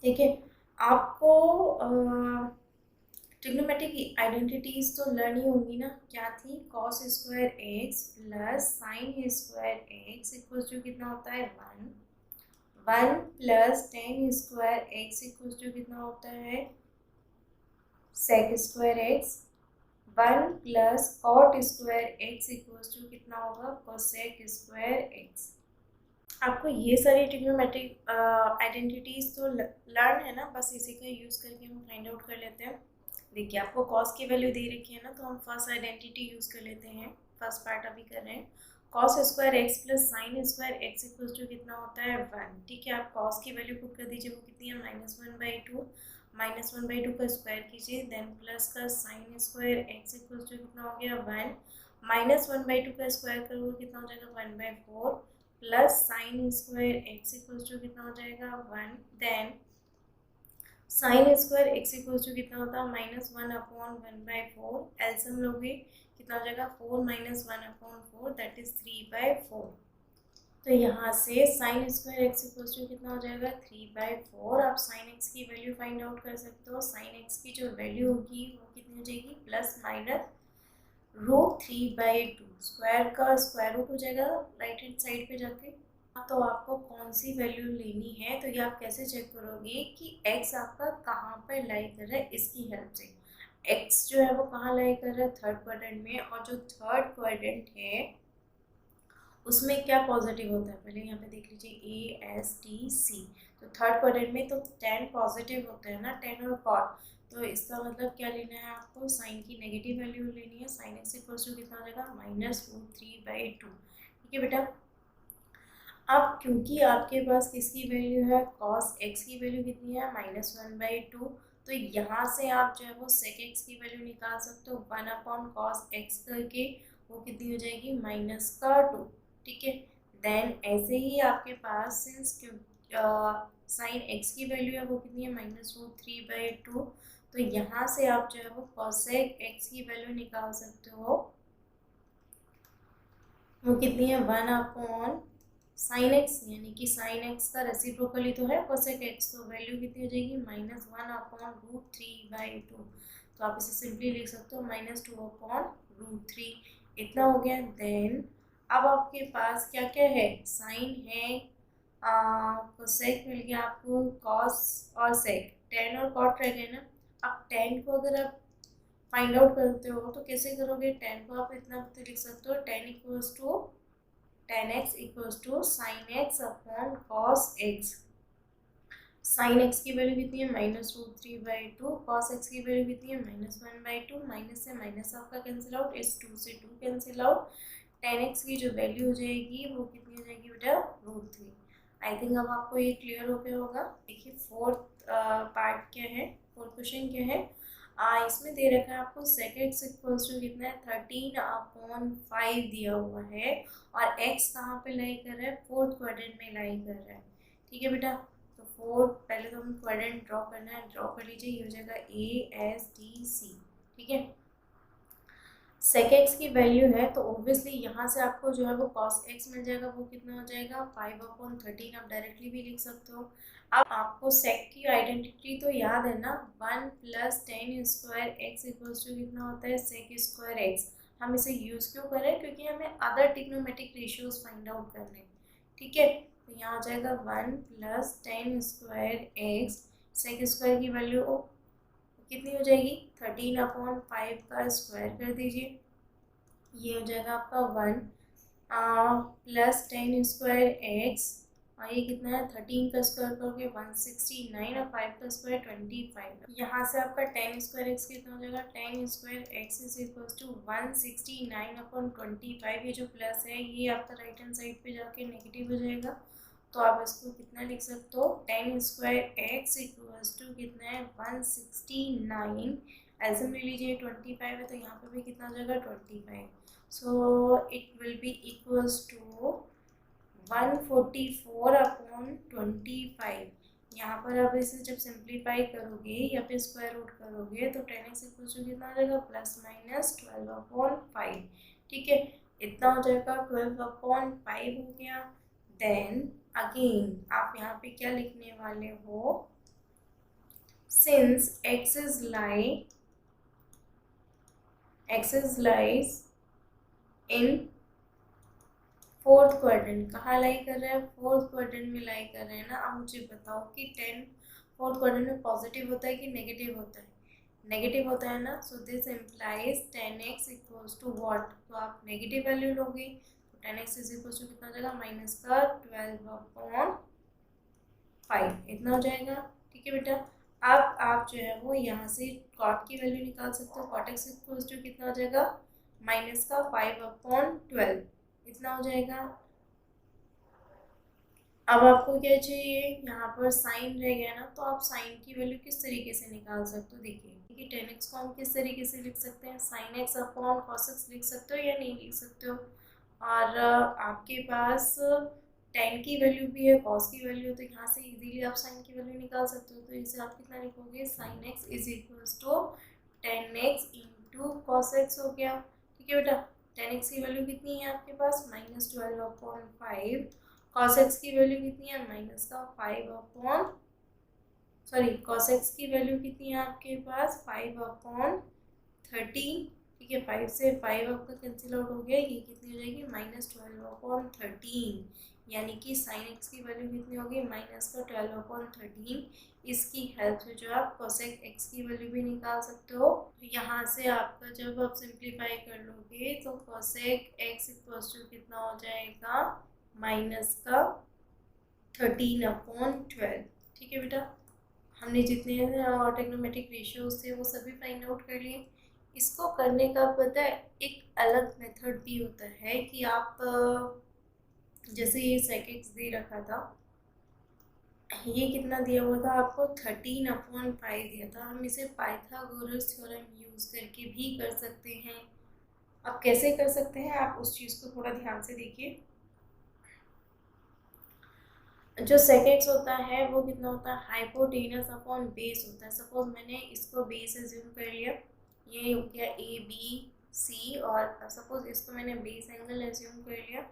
ठीक है, आपको ट्रिग्नोमेट्रिक आइडेंटिटीज तो लर्न ही होंगी ना, क्या थी, cos square x plus sine square x equal to कितना होता है, 1 plus tan square x equal to कितना होता है, sec square x, 1 plus cot square x equal to कितना होगा, कोसेक स्क्वायर x। आपको ये सारी ट्रिग्नोमेट्रिक आइडेंटिटीज तो लर्न है ना, बस इसी का यूज़ करके हम फाइंड आउट कर लेते हैं। देखिए आपको कॉस की वैल्यू दे रखी है ना, तो हम फर्स्ट आइडेंटिटी यूज़ कर लेते हैं। फर्स्ट पार्ट अभी कर रहे हैं, cos square x plus sine square x equal to कितना होता है, 1। ठीक है, आप कॉस की वैल्यू पुट कर दीजिए, वो कितनी है, -1/2, -1/2 का स्क्वायर कीजिए, देन प्लस का sine square x equal to कितना हो गया, 1, -1/2 का स्क्वायर करोगे कितना हो जाएगा, 1/4, plus sine square x equal to कितना हो जाएगा, 1, then sine square x equal to कितना होता है, -1/1/4, एलसीएम लोगे कितना हो जाएगा, 4 - 1/4, दैट इज 3/4। तो यहाँ से sine square x equal to कितना हो जाएगा, 3/4। आप साइन एक्स की वैल्यू फाइंड आउट कर सकते हो। साइन एक्स की जो वैल्यू होगी वो कितनी हो जाएगी, ±√3/2, स्क्वायर का स्क्वायर रूट हो जाएगा राइट हैंड साइड पे जाके। तो आपको कौन सी वैल्यू लेनी है, तो ये आप कैसे चेक करोगे कि x आपका कहाँ पर लाई कर रहा है, इसकी हेल्प से। x जो है वो कहाँ लाई कर रहा है, थर्ड क्वाड्रेंट में, और जो थर्ड क्वाड्रेंट है उसमें क्या पॉजिटिव होता है, पहले यहाँ पे देख लीजिए ASTC, तो थर्ड क्वाड्रेंट में तो tan पॉजिटिव होता है ना, tan और cot, तो इसका मतलब क्या लेना है आपको, साइन की नेगेटिव वैल्यू लेनी है। साइन एक्स इक्वल टू कितना हो जाएगा, -√3/2। ठीक है बेटा, अब क्योंकि आपके पास किसकी वैल्यू है, cos x की वैल्यू कितनी है, -1/2, तो यहाँ से आप जो है वो sec x की वैल्यू निकाल सकते हो 1/cos x करके, वो कितनी हो जाएगी -2, ठीक है। देन ऐसे ही आपके पास सिंस साइन x की वैल्यू है वो कितनी है -√3/2, तो यहाँ से आप जो है वो cosec x की वैल्यू निकाल सकते हो, वो कितनी है 1/sin x, यानी कि sin x का रेसिप्रोकली तो है cosec x, तो वैल्यू कितनी हो जाएगी -1/√3/2, तो आप इसे सिंपली लिख सकते हो -2/√3, इतना हो गया। देन अब आपके पास क्या क्या है, साइन है, cosec मिल गया आपको, cos और sec, tan और cot रह गए ना। अब tan को अगर आप फाइंड आउट करते हो तो कैसे करोगे, tan को आप इतना लिख सकते हो tan x equals to sin x upon cos x। sin x की वैल्यू कितनी है -√3/2, cos x की वैल्यू कितनी है -1/2, माइनस से माइनस आपका कैंसिल आउट, इस 2 से 2 कैंसिल आउट, tan x की जो वैल्यू हो जाएगी वो कितनी हो जाएगी बेटा √3। आई थिंक अब आपको ये क्लियर हो गया होगा। देखिए फोर्थ पार्ट क्या है, फोर्थ क्वेश्चन क्या है, इसमें दे रखा है आपको sec x इक्वल्स टू कितना है 13/5 दिया हुआ है, और x कहाँ पे लाई कर रहा है, फोर्थ क्वाड्रेंट में लाई कर रहा है, ठीक है बेटा। तो फोर्थ, पहले तो हम क्वाड्रेंट ड्रॉ करना है, ड्रॉ कर लीजिए, ये हो जाएगा ASDC, ठीक है। sec x की वैल्यू है तो ऑब्वियसली यहाँ से आपको जो है वो cos x मिल जाएगा, वो कितना हो जाएगा 5/13, आप डायरेक्टली भी लिख सकते हो। अब आपको sec की आइडेंटिटी तो याद है ना, 1 + tan² x इक्वल्स टू कितना होता है sec² x। हम इसे यूज़ क्यों कर रहे हैं, क्योंकि हमें other trigonometric ratios find out करने, ठीक है। तो यहाँ हो जाएगा 1 + tan² x, sec² की वैल्यू कितनी हो जाएगी 13/5 का स्क्वायर कर दीजिए, ये हो जाएगा आपका 1 + tan² x, और ये कितना है 13 का स्क्वायर करोगे 169, और 5 का स्क्वायर 25। यहाँ से आपका tan² x कितना हो जाएगा, tan² x is equal to 169/25, ये जो प्लस है ये आपका राइट हैंड साइड पे जाके नेगेटिव हो जाएगा, तो आप इसको कितना लिख सकते हो, tan² x इक्वल्स टू कितना है 169, एल्सियम ले लीजिए 25 है तो यहाँ पे भी कितना हो जाएगा 25, so it will be equals to 144/25। यहाँ पर आप इसे जब सिंप्लीफाई करोगे या फिर स्क्वायर रूट करोगे तो tan x इक्वल्स टू कितना हो जाएगा ±12/5, ठीक है, इतना हो जाएगा 12/5 हो गया। देन अगेन आप यहाँ पे क्या लिखने वाले हो, since x lies in fourth quadrant, कहाँ लाई कर रहा है, फोर्थ क्वाड्रेंट में लाई कर रहे हैं ना। अब मुझे बताओ कि 10 फोर्थ क्वाड्रेंट में पॉजिटिव होता है कि नेगेटिव होता है, नेगेटिव होता है ना, so this implies tan x equals to what, तो आप नेगेटिव वैल्यू लोगे, तो tan x is equals to कितना हो जाएगा -12/5, इतना हो जाएगा, ठीक है बेटा। अब आप जो है वो यहाँ से cot की वैल्यू निकाल सकते हो, cot x इक्वल्स टू कितना हो जाएगा -5/12, इतना हो जाएगा। अब आपको क्या चाहिए, यहाँ पर साइन रह गया ना, तो आप साइन की वैल्यू किस तरीके से निकाल सकते हो, देखिए कि tan x को हम किस तरीके से लिख सकते हैं, sin x upon cos x लिख सकते हो या नहीं लिख सकते हो, और आपके पास tan की वैल्यू भी है, cos की वैल्यू है, तो यहाँ से इजीली आप sin की वैल्यू निकाल सकते हो, तो इसे आप कितना लिखोगे sin x is equals to tan x into cos x हो गया, ठीक है बेटा। tan x की वैल्यू कितनी है आपके पास -12/5, cos x की वैल्यू कितनी है cos x की वैल्यू कितनी है आपके पास 5/13, ठीक है, 5 से 5 आपका कैंसिल आउट हो गया, ये कितनी हो जाएगी -12/13, यानी कि sin x की वैल्यू कितनी होगी -12/13। इसकी हेल्प से जो आप cosec x की वैल्यू भी निकाल सकते हो, यहाँ से आपका जब आप सिंप्लीफाई कर लोगे तो cosec x इक्वल्स टू कितना हो जाएगा -13/12, ठीक है बेटा। हमने जितने ट्रिग्नोमेट्रिक रेशियोज थे वो सभी फाइंड आउट कर लिए। इसको करने का पता है एक अलग मेथड भी होता है कि आप जैसे ये sec x दे रखा था, ये कितना दिया हुआ था आपको, 13/5 दिया था। हम इसे पाइथागोरस थ्योरम यूज़ करके भी कर सकते हैं। अब कैसे कर सकते हैं आप उस चीज़ को थोड़ा ध्यान से देखिए। जो sec x होता है वो कितना होता है, हाइपोटेनस अपॉन बेस होता है। सपोज मैंने इसको बेस एज्यूम कर लिया, ये हो गया ए बी सी, और सपोज इसको मैंने बेस एंगल एज्यूम कर लिया।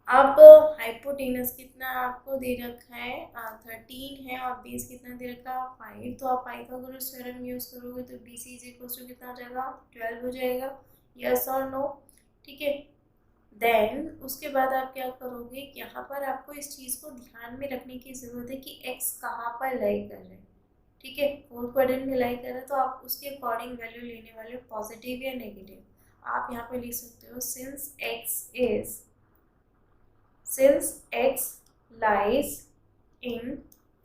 अब हाइपोटेनस कितना आपको दे रखा है, 13 है, और बेस कितना दे रखा है 5। तो आप पाइथागोरस थ्योरम यूज़ करोगे तो B C is equal to कितना हो जाएगा, 12 हो जाएगा। यस और नो, ठीक है। देन उसके बाद आप क्या करोगे, यहाँ पर आपको इस चीज़ को ध्यान में रखने की ज़रूरत है कि x कहाँ पर लाई कर रहे हैं, ठीक है। फोर्थ क्वाड्रेंट में लाई कर रहे हैं तो आप उसके अकॉर्डिंग वैल्यू लेने वाले, पॉजिटिव या नेगेटिव। आप यहाँ पे लिख सकते हो since x lies in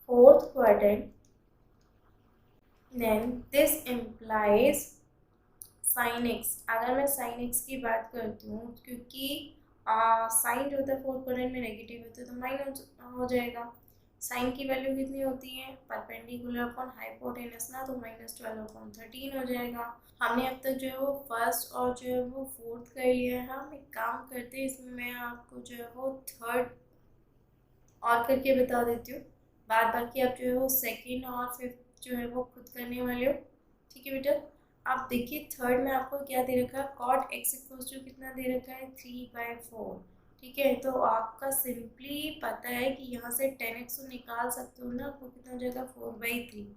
fourth quadrant, then this implies sin x। अगर मैं sin x की बात करती हूँ, क्योंकि साइन जो होता है फोर्थ क्वाड्रेंट में नेगेटिव होता है तो माइनस हो जाएगा। साइन की वैल्यू कितनी होती है, परपेंडिकुलर अपॉन हाइपोटेनस ना, तो -12/13 हो जाएगा। हमने अब तक जो है वो फर्स्ट और जो है वो फोर्थ कर लिया है। हम एक काम करते हैं, इसमें मैं आपको जो है वो थर्ड और करके बता देती हूँ। बाद बाकी आप जो है वो सेकेंड और फिफ्थ जो है वो खुद करने वाले हो, ठीक है बेटा। आप देखिए थर्ड में आपको क्या दे रखा है, cot x इक्वल्स टू कितना दे रखा है, 3/4, ठीक है। तो आपका सिंपली पता है कि यहाँ से 10x तो निकाल सकते हो ना, आपको कितना हो जाएगा 4/3।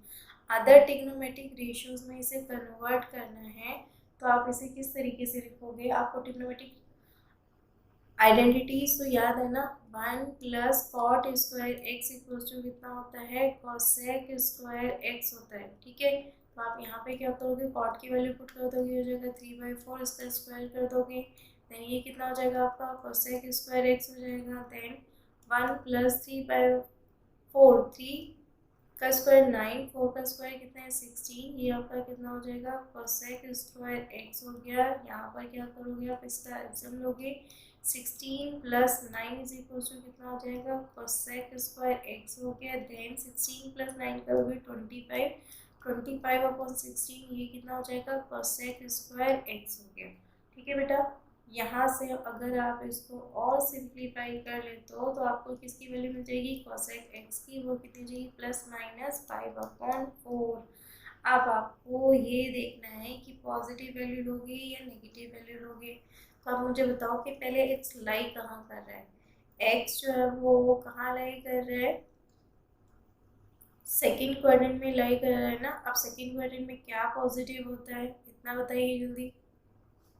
अदर टिग्नोमेट्रिक रेशियोज में इसे कन्वर्ट करना है तो आप इसे किस तरीके से लिखोगे, आपको टिग्नोमेट्रिक आइडेंटिटीज तो याद है ना, 1 plus cot square x equals to कितना होता है, कॉसेक स्क्वायर एक्स होता है, ठीक है। तो आप यहाँ पे क्या करोगे, कॉट की वैल्यू पुट कर दोगे, हो जाएगा 3/4, इसका स्क्वायर कर दोगे, देन ये कितना हो जाएगा आपका, कॉसेक स्क्वायर एक्स हो जाएगा। देन 1 प्लस 3/4, 3 का स्क्वायर 9, 4 का स्क्वायर कितना है 16, ये आपका कितना हो जाएगा, cosec स्क्वायर x हो गया। यहाँ पर क्या करोगे आप, इसका एल्सियम लोगे, 16 प्लस 9 इज इक्वल टू कितना हो जाएगा, cosec स्क्वायर x हो गया। देन 16 प्लस 9 करोगे 25, 25/16, ये कितना हो जाएगा, cosec स्क्वायर x हो गया, ठीक है बेटा। यहाँ से अगर आप इसको और सिंप्लीफाई कर लेते हो तो आपको किसकी वैल्यू मिल जाएगी, cosec x की, वो कितनी जाएगी, +/5/4। अब आपको ये देखना है कि पॉजिटिव वैल्यू लोगे या नेगेटिव वैल्यू लोगे। तो आप मुझे बताओ कि पहले x लाई कहाँ कर रहा है, x जो है वो कहाँ लाई कर रहा है, सेकेंड क्वाड्रेंट में लाई कर रहा है ना। अब सेकेंड क्वाड्रेंट में क्या पॉजिटिव होता है, इतना बताइए जल्दी,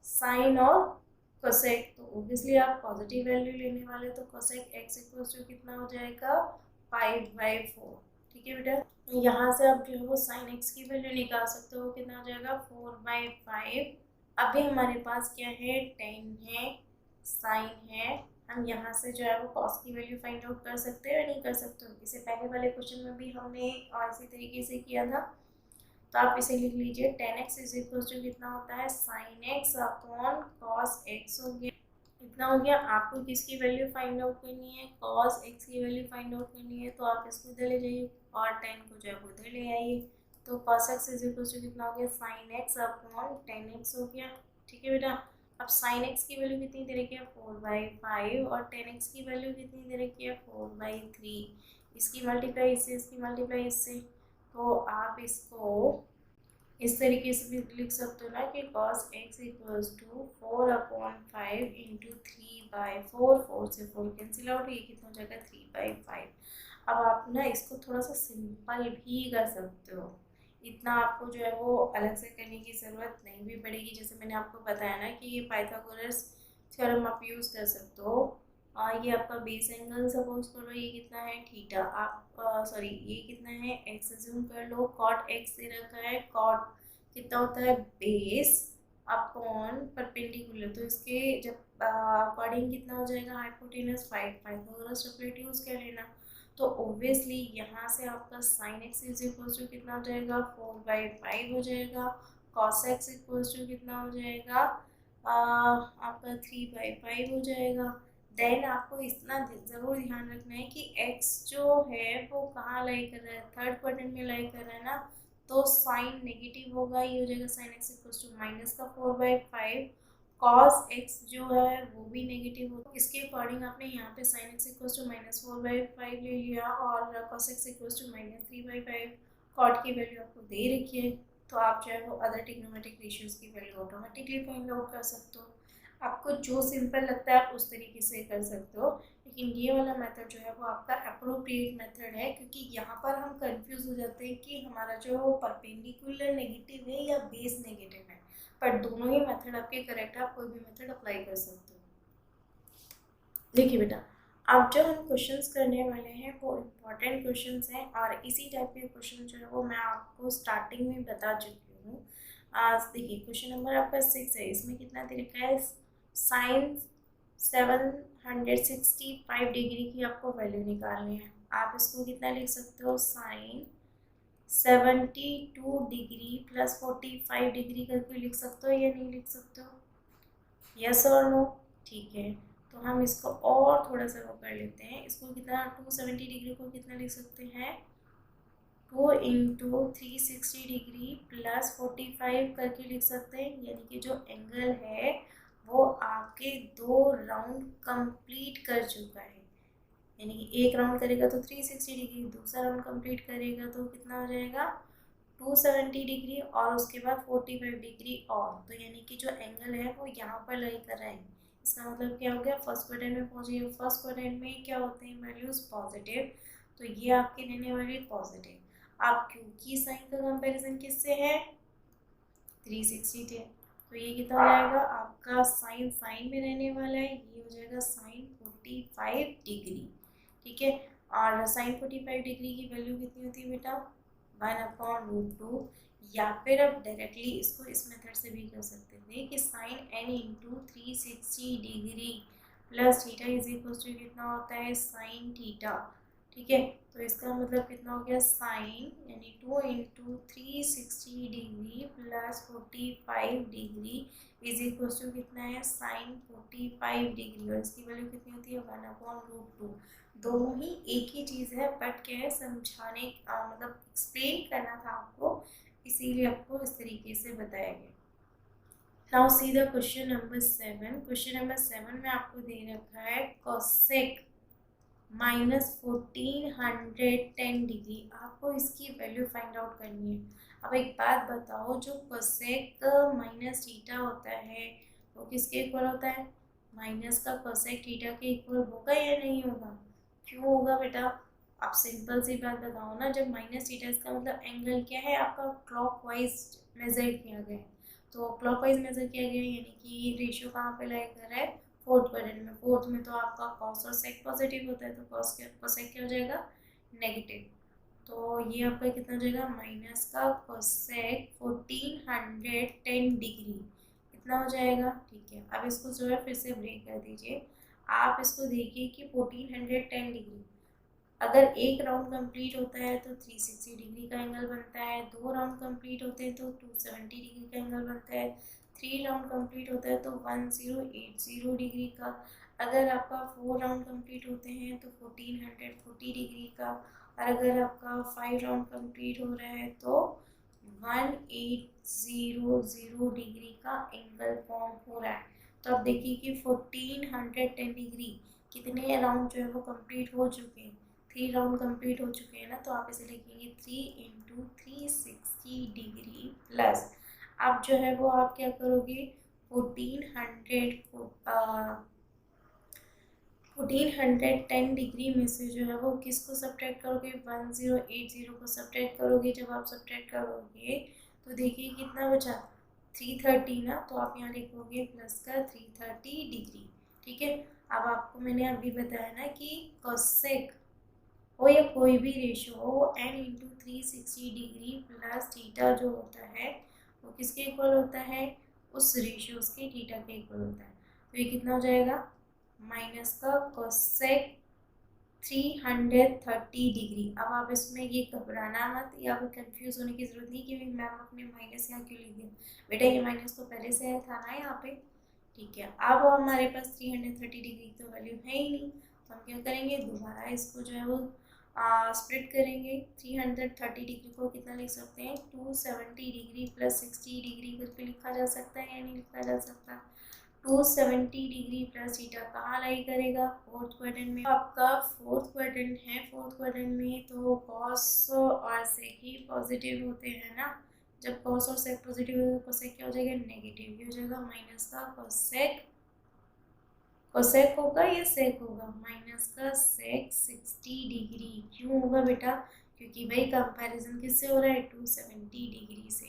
साइन और कोसेक। तो ऑब्वियसली आप पॉजिटिव वैल्यू लेने वाले, तो कोसेक x इक्वल्स टू कितना हो जाएगा, 5/4, ठीक है बेटा। यहाँ से आप जो है वो साइन x की वैल्यू निकाल सकते हो, कितना हो जाएगा 4/5। अभी हमारे पास क्या है, 10 है, साइन है, हम यहाँ से जो है वो कॉस की वैल्यू फाइंड आउट कर सकते हैं या नहीं कर सकते हो। इससे पहले वाले क्वेश्चन में भी हमने इसी तरीके से किया था। तो आप इसे लिख लीजिए, 10x इज इक्वल टू कितना होता है, sine x upon cos x हो गया, इतना हो गया। आपको किसकी वैल्यू फाइंड आउट करनी है, कॉस एक्स की वैल्यू फाइंड आउट करनी है, तो आप इसको इधर ले जाइए और 10 को जो है वो इधर ले आइए। तो cos x is equal to कितना हो गया, साइन एक्स अपॉन 10x हो गया, ठीक है बेटा। अब साइन एक्स की वैल्यू कितनी दे रखी है, 4/5, और 10x की वैल्यू कितनी दे रखी है, 4/3। इसकी मल्टीप्लाई इससे, इसकी मल्टीप्लाई इससे, तो आप इसको इस तरीके से भी लिख सकते हो ना कि cos x equals to 4/5 into 3/4, 4 से 4 कैंसिल आउट, ये कितना हो जाएगा 3/5। अब आप ना इसको थोड़ा सा सिंपल भी कर सकते हो, इतना आपको जो है वो अलग से करने की ज़रूरत नहीं भी पड़ेगी। जैसे मैंने आपको बताया ना कि ये पाइथागोरस थ्योरम आप यूज़ कर सकते हो। ये आपका बेस एंगल सपोज करो, ये कितना है थीटा, आप सॉरी ये कितना है एक्स अज्यूम कर लो, कॉट एक्स दे रखा है, कॉट कितना होता है बेस अपॉन परपेंडिकुलर, तो इसके जब अकॉर्डिंग कितना हो जाएगा, हाइपोटेनस 5, पाइथागोरस ट्रिपलेट यूज कर लेना। तो ऑब्वियसली यहाँ से आपका sine x is equal to कितना हो जाएगा, 4/5 हो जाएगा, कॉस एक्स इक्वल टू कितना हो जाएगा, आपका 3/5 हो जाएगा। देन आपको इतना ज़रूर ध्यान रखना है कि x जो है वो कहाँ लाई कर रहा है, थर्ड क्वाड्रेंट में लाई कर रहा है ना, तो साइन नेगेटिव होगा, ये हो जाएगा sine x equal to minus का 4/5। कॉस एक्स जो है वो भी नेगेटिव होगा, इसके अकॉर्डिंग आपने यहाँ पे sine x equal to minus 4/5 ले लिया और cos x equal to minus 3/5। Cot की वैल्यू आपको दे रखी है, तो आप जो है वो अदर ट्रिग्नोमेट्रिक रेशियोज की वैल्यू ऑटोमेटिकली फाइंड आउट कर सकते हो। आपको जो सिंपल लगता है आप उस तरीके से कर सकते हो, लेकिन ये वाला मेथड जो है वो आपका अप्रोप्रिएट मेथड है, क्योंकि यहाँ पर हम कंफ्यूज हो जाते हैं कि हमारा जो परपेंडिकुलर नेगेटिव है या बेस नेगेटिव है, पर दोनों ही मेथड आपके करेक्ट है, आप कोई भी मेथड अप्लाई कर सकते हो। देखिए बेटा, अब जो हम क्वेश्चंस करने वाले हैं वो इम्पॉर्टेंट क्वेश्चंस हैं, और इसी टाइप के क्वेश्चन जो है वो मैं आपको स्टार्टिंग में बता चुकी हूँ। आज देखिए क्वेश्चन नंबर आपका 6 है, इसमें कितना दे रखा है, साइन 765 डिग्री की आपको वैल्यू निकालनी है। आप इसको कितना लिख सकते हो, साइन 72 डिग्री प्लस 45 डिग्री करके लिख सकते हो या नहीं लिख सकते हो, यस और नो? ठीक है, तो हम इसको और थोड़ा सा वो कर लेते हैं, इसको कितना 270 डिग्री को कितना लिख सकते हैं, 2 इंटू 360 डिग्री प्लस 45 करके लिख सकते हैं, यानी कि जो एंगल है वो आपके 2 राउंड कंप्लीट कर चुका है, यानी कि एक राउंड करेगा तो 360 डिग्री, दूसरा राउंड कंप्लीट करेगा तो कितना हो जाएगा 270 डिग्री, और उसके बाद 45 डिग्री और, तो यानी कि जो एंगल है वो यहाँ पर लाई कर रहा है। इसका मतलब क्या हो गया, फर्स्ट क्वाड्रेंट में पहुँच गए। फर्स्ट क्वाड्रेंट में क्या होते हैं वैल्यूज पॉजिटिव, तो ये आपके रहने वाले पॉजिटिव। आप क्योंकि साइन का कंपैरिजन किससे है, 360 से, तो ये कितना हो जाएगा आपका साइन साइन में रहने वाला है, ये हो जाएगा साइन 45 डिग्री। ठीक है, और साइन 45 डिग्री की वैल्यू कितनी होती है बेटा, 1/√2, या फिर आप डायरेक्टली इसको इस मेथड से भी कर सकते थे कि sine n into 360 degree plus theta is equal to कितना होता है, साइन थीटा। ठीक है, तो इसका मतलब कितना हो गया, साइन यानी 2 into 360 degree plus 45 degree is equal to कितना है, साइन 45 डिग्री, और इसकी वैल्यू कितनी होती है, 1/√2। दोनों ही एक ही चीज़ है, बट क्या है समझाने मतलब एक्सप्लेन करना था आपको, इसीलिए आपको इस तरीके से बताया गया। Now see the question number 7। Question number 7 में आपको दे रखा है कोसेक -1410 डिग्री, आपको इसकी वैल्यू फाइंड आउट करनी है। अब एक बात बताओ, जो कोसेक माइनस थीटा होता है वो किसके इक्वल होता है, माइनस का कोसेक थीटा के इक्वल होगा या नहीं होगा, क्यों होगा बेटा, आप सिंपल सी बात बताओ ना, जब माइनस थीटा, इसका मतलब एंगल क्या है आपका क्लॉकवाइज मेजर किया गया है, तो क्लॉकवाइज मेजर किया गया है, यानी कि रेशियो कहाँ पे लाई कर रहा है, फोर्थ क्वाड्रेंट में। फोर्थ में तो आपका कॉस और सेक पॉजिटिव होता है, तो कोसेक क्या हो जाएगा, नेगेटिव। तो ये आपका कितना हो जाएगा, माइनस का कोसेक 1410 डिग्री कितना हो जाएगा। ठीक है, अब इसको जो है फिर से ब्रेक कर दीजिए, आप इसको देखिए कि 1410 डिग्री, अगर एक राउंड कंप्लीट होता है तो 360 डिग्री का एंगल बनता है, 2 राउंड कंप्लीट होते हैं तो 270 डिग्री का एंगल बनता है, 3 राउंड कंप्लीट होता है तो 1080 डिग्री का, अगर आपका 4 राउंड कंप्लीट होते हैं तो 1440 डिग्री का, और अगर आपका 5 राउंड कंप्लीट हो रहा है तो 1800 डिग्री का एंगल फॉर्म हो रहा है। तो आप देखिए कि 1410 डिग्री कितने राउंड जो है वो कंप्लीट हो चुके हैं, 3 राउंड कंप्लीट हो चुके हैं ना, तो आप इसे लिखेंगे 3 इंटू 360 डिग्री प्लस, आप जो है वो आप क्या करोगे, 1410 डिग्री में से जो है वो किसको सब्ट्रैक्ट करोगे, 1080 को सब्ट्रैक्ट करोगे। जब आप सब्ट्रैक्ट करोगे तो देखिए कितना बचा, 330 ना, तो आप यहाँ लिखोगे प्लस का 330 डिग्री। ठीक है, अब आपको मैंने अभी बताया ना कि कोसेक हो या कोई भी रेशियो हो, वो n into 360 degree plus theta जो होता है वो किसके इक्वल होता है, उस रेशियोज के थीटा के इक्वल होता है। तो ये कितना हो जाएगा, माइनस का कोसेक 330 डिग्री। अब आप इसमें ये घबराना मत या फिर कंफ्यूज होने की जरूरत नहीं कि मैम आपने माइनस यहाँ क्यों लिख दिया, बेटा ये माइनस तो पहले से था ना यहाँ पे, ठीक है, अब हमारे पास 330 डिग्री तो वैल्यू है ही नहीं, तो हम क्या करेंगे, दोबारा इसको जो है वो स्प्लिट करेंगे। 330 डिग्री को कितना लिख सकते हैं, 270 डिग्री प्लस 60 डिग्री करके लिखा जा सकता है या नहीं लिखा जा सकता। 270 डिग्री प्लस थीटा कहाँ लाई करेगा, फोर्थ क्वाड्रेंट में। आपका फोर्थ क्वाड्रेंट है, फोर्थ क्वाड्रेंट में तो कॉस और सेक ही पॉजिटिव होते हैं ना। जब कॉस और सेक पॉजिटिव होगा तो कोसेक क्या हो जाएगा, नेगेटिव ही हो जाएगा, माइनस का कोसेक। कोसेक होगा या सेक होगा, माइनस का सेक 60 डिग्री। क्यों होगा बेटा, क्योंकि भाई कंपैरिजन किससे हो रहा है, 270 डिग्री से।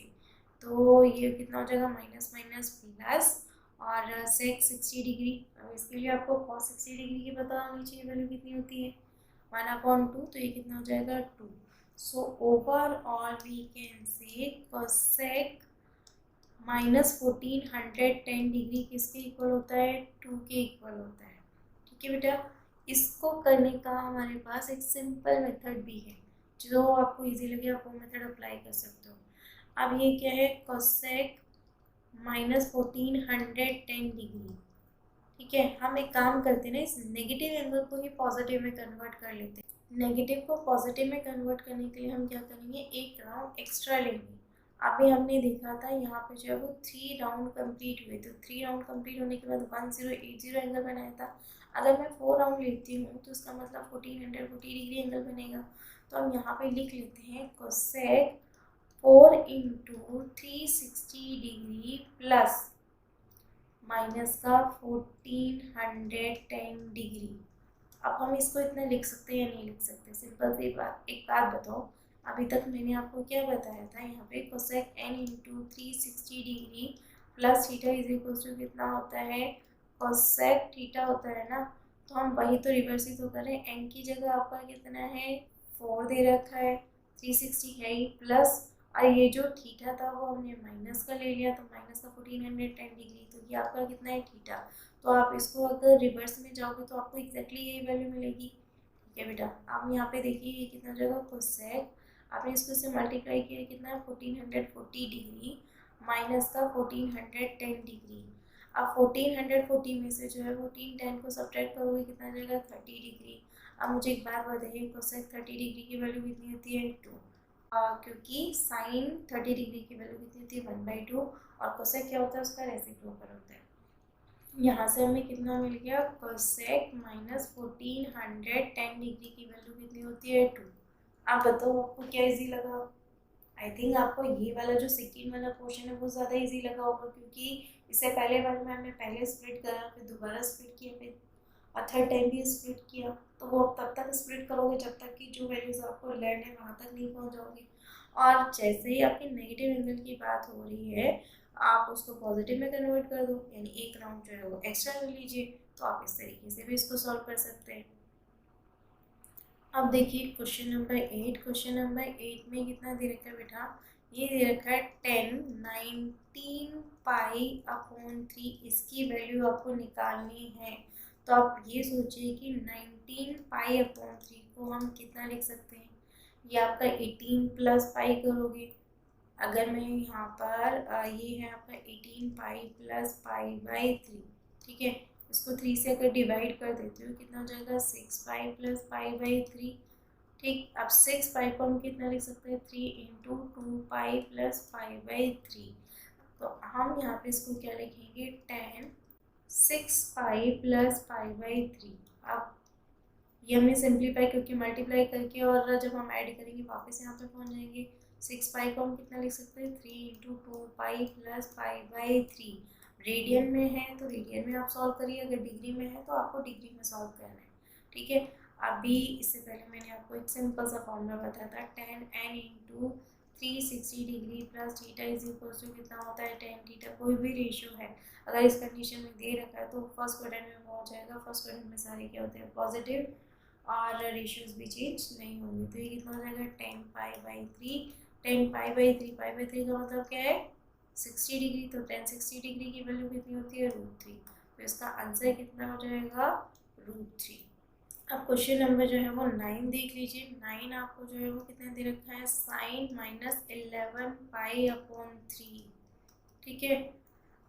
तो ये कितना हो जाएगा, माइनस माइनस प्लस, और सेक 60 डिग्री। अब इसके लिए आपको कॉस 60 डिग्री की पता होनी चाहिए वैल्यू कितनी होती है, 1/2, तो ये कितना हो जाएगा 2। So overall we can say cosec -1410 degree किसके इक्वल होता है, 2 के इक्वल होता है। ठीक है बेटा, इसको करने का हमारे पास एक सिंपल मेथड भी है, जो आपको इजी लगे आप वो मेथड अप्लाई कर सकते हो। अब ये क्या है, कोसेक -1410 डिग्री। ठीक है, हम एक काम करते हैं ना, इस नेगेटिव एंगल को ही पॉजिटिव में कन्वर्ट कर लेते हैं। नेगेटिव को पॉजिटिव में कन्वर्ट करने के लिए हम क्या करेंगे, एक राउंड एक्स्ट्रा लेंगे। अभी हमने देखा था यहाँ पे जो है वो 3 राउंड कंप्लीट हुए, तो 3 राउंड कंप्लीट होने के बाद 1080 एंगल बनाया था। अगर मैं 4 राउंड लेती हूँ तो इसका मतलब 1440 डिग्री एंगल बनेगा। तो हम यहाँ पे लिख लेते हैं cosec 4 into 360 degree plus minus का 1410 डिग्री। अब हम इसको इतना लिख सकते हैं या नहीं लिख सकते, सिंपल सी बात। एक बात बताओ, अभी तक मैंने आपको क्या बताया था, यहाँ पे cosec n into 360 degree plus theta is equal to कितना होता है, कोसेक थीटा होता है ना। तो हम वही तो रिवर्स ही तो करें, n की जगह आपका कितना है, 4 दे रखा है, 360 है ही प्लस, और ये जो थीटा था वो हमने माइनस का ले लिया, तो माइनस का 1410 डिग्री, तो ये आपका कितना है, थीटा। तो आप इसको अगर रिवर्स में जाओगे तो आपको एग्जैक्टली यही वैल्यू मिलेगी। ठीक है बेटा, आप यहाँ पे देखिए ये कितना हो जाएगा, कोसेक आपने इसको से मल्टीप्लाई किया कितना है, 1440 डिग्री माइनस का 1410 डिग्री। अब 1440 में से जो है 1410 को सब्ट्रैक्ट करोगे कितना जाएगा, 30 डिग्री। अब मुझे एक बात बताइए, कोसेक 30 डिग्री की वैल्यू कितनी होती है, 2। क्योंकि साइन 30 डिग्री की वैल्यू कितनी होती है, 1/2, और कोसेक क्या होता है, उसका रेसिप्रोकल होता है। यहाँ से हमें कितना मिल गया, कोसेक -1410 डिग्री की वैल्यू कितनी होती है, 2। आप बताओ आपको क्या इजी लगा। आई थिंक आपको ये वाला जो सेकेंड वाला क्वेश्चन है वो ज़्यादा इजी लगा होगा, क्योंकि इससे पहले वाले में हमने पहले स्प्लिट करा, फिर दोबारा स्प्लिट किया, फिर और थर्ड टाइम भी स्प्लिट किया। तो वो तब तक स्प्लिट करोगे जब तक कि जो वैल्यूज़ आपको लर्न है वहाँ तक नहीं पहुँच जाओगे। और जैसे ही आपकी नेगेटिव एंगल की बात हो रही है, आप उसको पॉजिटिव में कन्वर्ट कर दो, यानी एक राउंड जो है वो एक्स्ट्रा ले लीजिए। तो आप इस तरीके से भी इसको सॉल्व कर सकते हैं। अब देखिए क्वेश्चन नंबर 8। क्वेश्चन नंबर 8 में कितना दे रखा है बेटा, ये दे रखा है 19 पाई/3, इसकी वैल्यू आपको निकालनी है। तो आप ये सोचिए कि 19 पाई/3 को हम कितना लिख सकते हैं, ये आपका 18 प्लस पाई करोगे। अगर मैं यहाँ पर ये है आपका 18 पाई प्लस पाई/3, ठीक है, इसको 3 से अगर डिवाइड कर देती हूँ कितना हो जाएगा, 6 पाई प्लस पाई/3। ठीक, अब 6 पाई को हम कितना लिख सकते हैं, 3 इंटू 2 पाई प्लस पाई/3। तो हम यहाँ पे इसको क्या लिखेंगे, 10 6 पाई प्लस पाई/3। अब ये हमने सिंप्लीफाई क्योंकि मल्टीप्लाई करके, और जब हम ऐड करेंगे वापस यहाँ पे पहुँच जाएंगे। 6 पाई को हम कितना लिख सकते हैं, 3 इंटू 2 पाई प्लस पाई/3। रेडियन में है तो रेडियन में आप सॉल्व करिए, अगर डिग्री में है तो आपको डिग्री में सॉल्व करना है। ठीक है, अभी इससे पहले मैंने आपको एक सिंपल सा फॉर्मूला बताया था, 10n into 360 degree plus theta is equal to कितना होता है, 10 थीटा। कोई भी रेशियो है अगर इस कंडीशन में दे रखा है तो फर्स्ट क्वाड्रेंट में पहुँच जाएगा। फर्स्ट क्वाड्रेंट में सारे क्या होते हैं, पॉजिटिव, और रेशियोज भी चेंज नहीं होंगे। तो ये कितना हो जाएगा, 10 पाई/3। 10 पाई/3, पाई/3 का मतलब क्या है, 60 डिग्री। तो 1060 डिग्री की वैल्यू कितनी होती है, √3। तो इसका आंसर कितना हो जाएगा, √3। अब क्वेश्चन नंबर जो है वो 9 देख लीजिए। 9 आपको जो है वो कितना दे रखा है, साइन -11 पाई/3। ठीक है,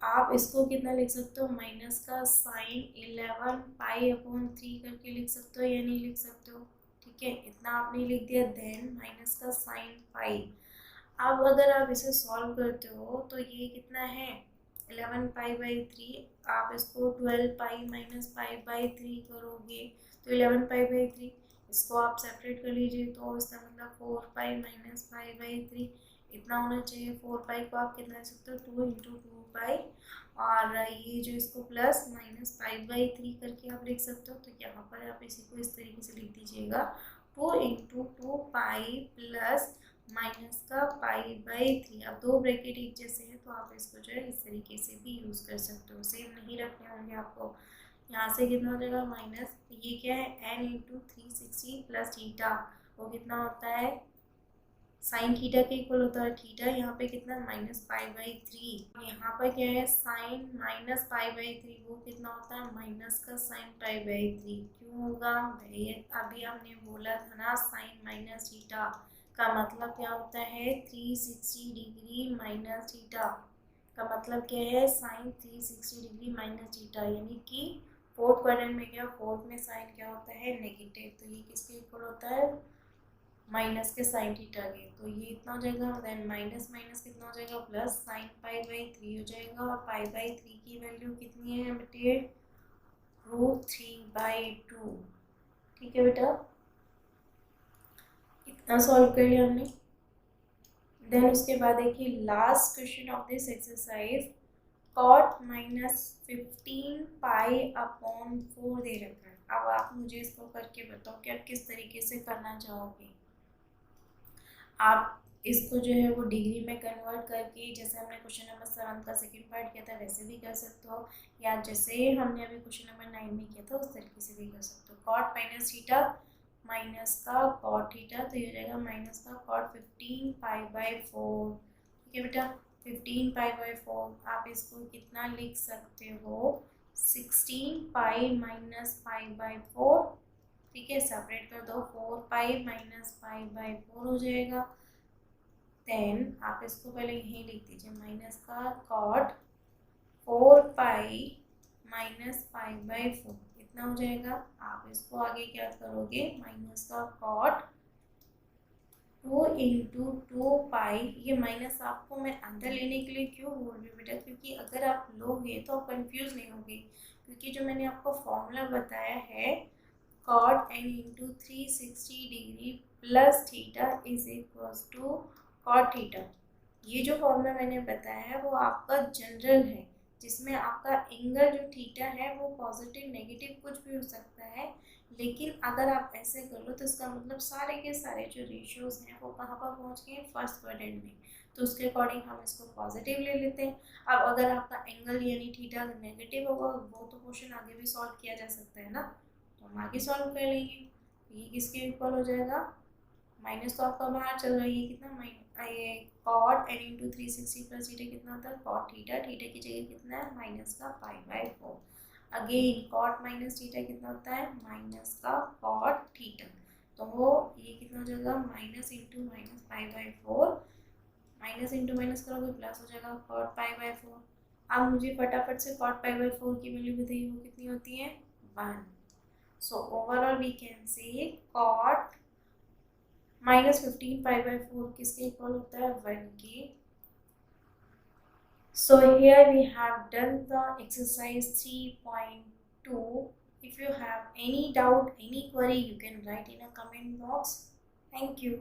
आप इसको कितना लिख सकते हो, माइनस का साइन 11 पाई/3 करके लिख सकते हो या नहीं लिख सकते हो। ठीक है, इतना आपने लिख दिया। देन माइनस का साइन पाई। अब अगर आप इसे सॉल्व करते हो तो ये कितना है 11 पाई/3। आप इसको 12 पाई-पाई/3 करोगे तो 11 पाई/3। इसको आप सेपरेट कर लीजिए तो इसका मतलब 4 पाई-पाई/3 इतना होना चाहिए। 4 पाई को आप कितना लिख सकते हो, 2 × 2 पाई। और ये जो इसको प्लस माइनस पाई/3 करके आप लिख सकते हो। तो यहाँ पर आप इसी को इस तरीके से लिख दीजिएगा, 2 × 2 पाई प्लस माइनस का पाई/3। अब दो ब्रैकेट एक जैसे हैं तो आप इसको जो है इस तरीके से भी यूज़ कर सकते हो। सेम नहीं रखने होंगे आपको। यहाँ से कितना हो जाएगा माइनस, ये क्या है n×360 प्लस थीटा, वो कितना होता है साइन थीटा के इक्वल होता है थीटा। यहाँ पे कितना -पाई/3। यहाँ पर क्या है साइन -पाई/3, वो कितना होता है माइनस का साइन पाई/3। क्यों होगा भाई, अभी हमने बोला था ना साइन माइनस थीटा का मतलब क्या होता है 360 डिग्री माइनस थीटा का मतलब क्या है साइन 360 डिग्री माइनस थीटा। यानी कि फोर्थ क्वाड्रेंट में क्या, फोर्थ में साइन क्या होता है नेगेटिव, तो ये किसके इक्वल होता है माइनस के साइन थीटा के। तो ये इतना हो जाएगा। देन माइनस माइनस कितना हो जाएगा प्लस साइन पाई/3 हो जाएगा। और पाई/3 की वैल्यू कितनी है बेटे, √3/2। ठीक है बेटा, इतना सॉल्व कर लिया हमने। देन उसके बाद देखिए last question of this exercise, cot -15 पाई/4 दे रखा है। अब आप मुझे इसको करके बताओ कि आप किस तरीके से करना चाहोगे। आप इसको जो है वो डिग्री में कन्वर्ट करके, जैसे हमने क्वेश्चन नंबर 7 का सेकंड पार्ट किया था वैसे भी कर सकते हो, या जैसे हमने अभी क्वेश्चन नंबर 9 में किया था उस तरीके से भी कर सकते हो। cot माइनस थीटा माइनस का cot थीटा, तो ये हो जाएगा माइनस का cot 15 पाई/4। ठीक है बेटा, 15 पाई/4 आप इसको कितना लिख सकते हो 16 पाई माइनस पाई/4। ठीक है, सेपरेट कर दो, 4 पाई माइनस पाई/4 हो जाएगा। देन आप इसको पहले यहीं लिख दीजिए, माइनस का cot 4 पाई माइनस पाई/4 इतना हो जाएगा। आप इसको आगे क्या करोगे, माइनस का cot 2 × 2 पाई। ये माइनस आपको मैं अंदर लेने के लिए क्यों बोल रही हूँ बेटा, क्योंकि अगर आप लोगे तो आप कंफ्यूज नहीं होगे। क्योंकि जो मैंने आपको फॉर्मूला बताया है cot n×360 degree plus theta is equals to cot theta, ये जो फॉर्मूला मैंने बताया है वो आपका जनरल है, जिसमें आपका एंगल जो थीटा है वो पॉजिटिव नेगेटिव कुछ भी हो सकता है। लेकिन अगर आप ऐसे कर लो तो इसका मतलब सारे के सारे जो रेशियोज हैं वो कहाँ पर पहुँच गए फर्स्ट क्वाड्रेंट में, तो उसके अकॉर्डिंग हम इसको पॉजिटिव ले लेते हैं। अब अगर आपका एंगल यानी थीटा नेगेटिव होगा वो तो क्वेश्चन आगे भी सॉल्व किया जा सकता है ना, तो हम आगे सॉल्व कर लेंगे। ये किसके इक्वल हो जाएगा, माइनस तो आपका बाहर चल रहा है, ये कितना ये cot n×360 प्लस थीटा कितना होता है cot थीटा, थीटा की जगह कितना है माइनस का पाई/4। अगेन cot माइनस थीटा कितना होता है माइनस का cot थीटा, तो वो ये कितना हो जाएगा माइनस इंटू माइनस पाई/4, माइनस इंटू माइनस करोगे प्लस हो जाएगा cot पाई/4। अब मुझे फटाफट से cot पाई/4 की वैल्यू बताइए वो कितनी होती है 1। So overall we can say cot -15 पाई/4 किसके इक्वल होता है 1 के। So here we have done the exercise 3.2. If you have any doubt, any query, you can write in a comment box. Thank you.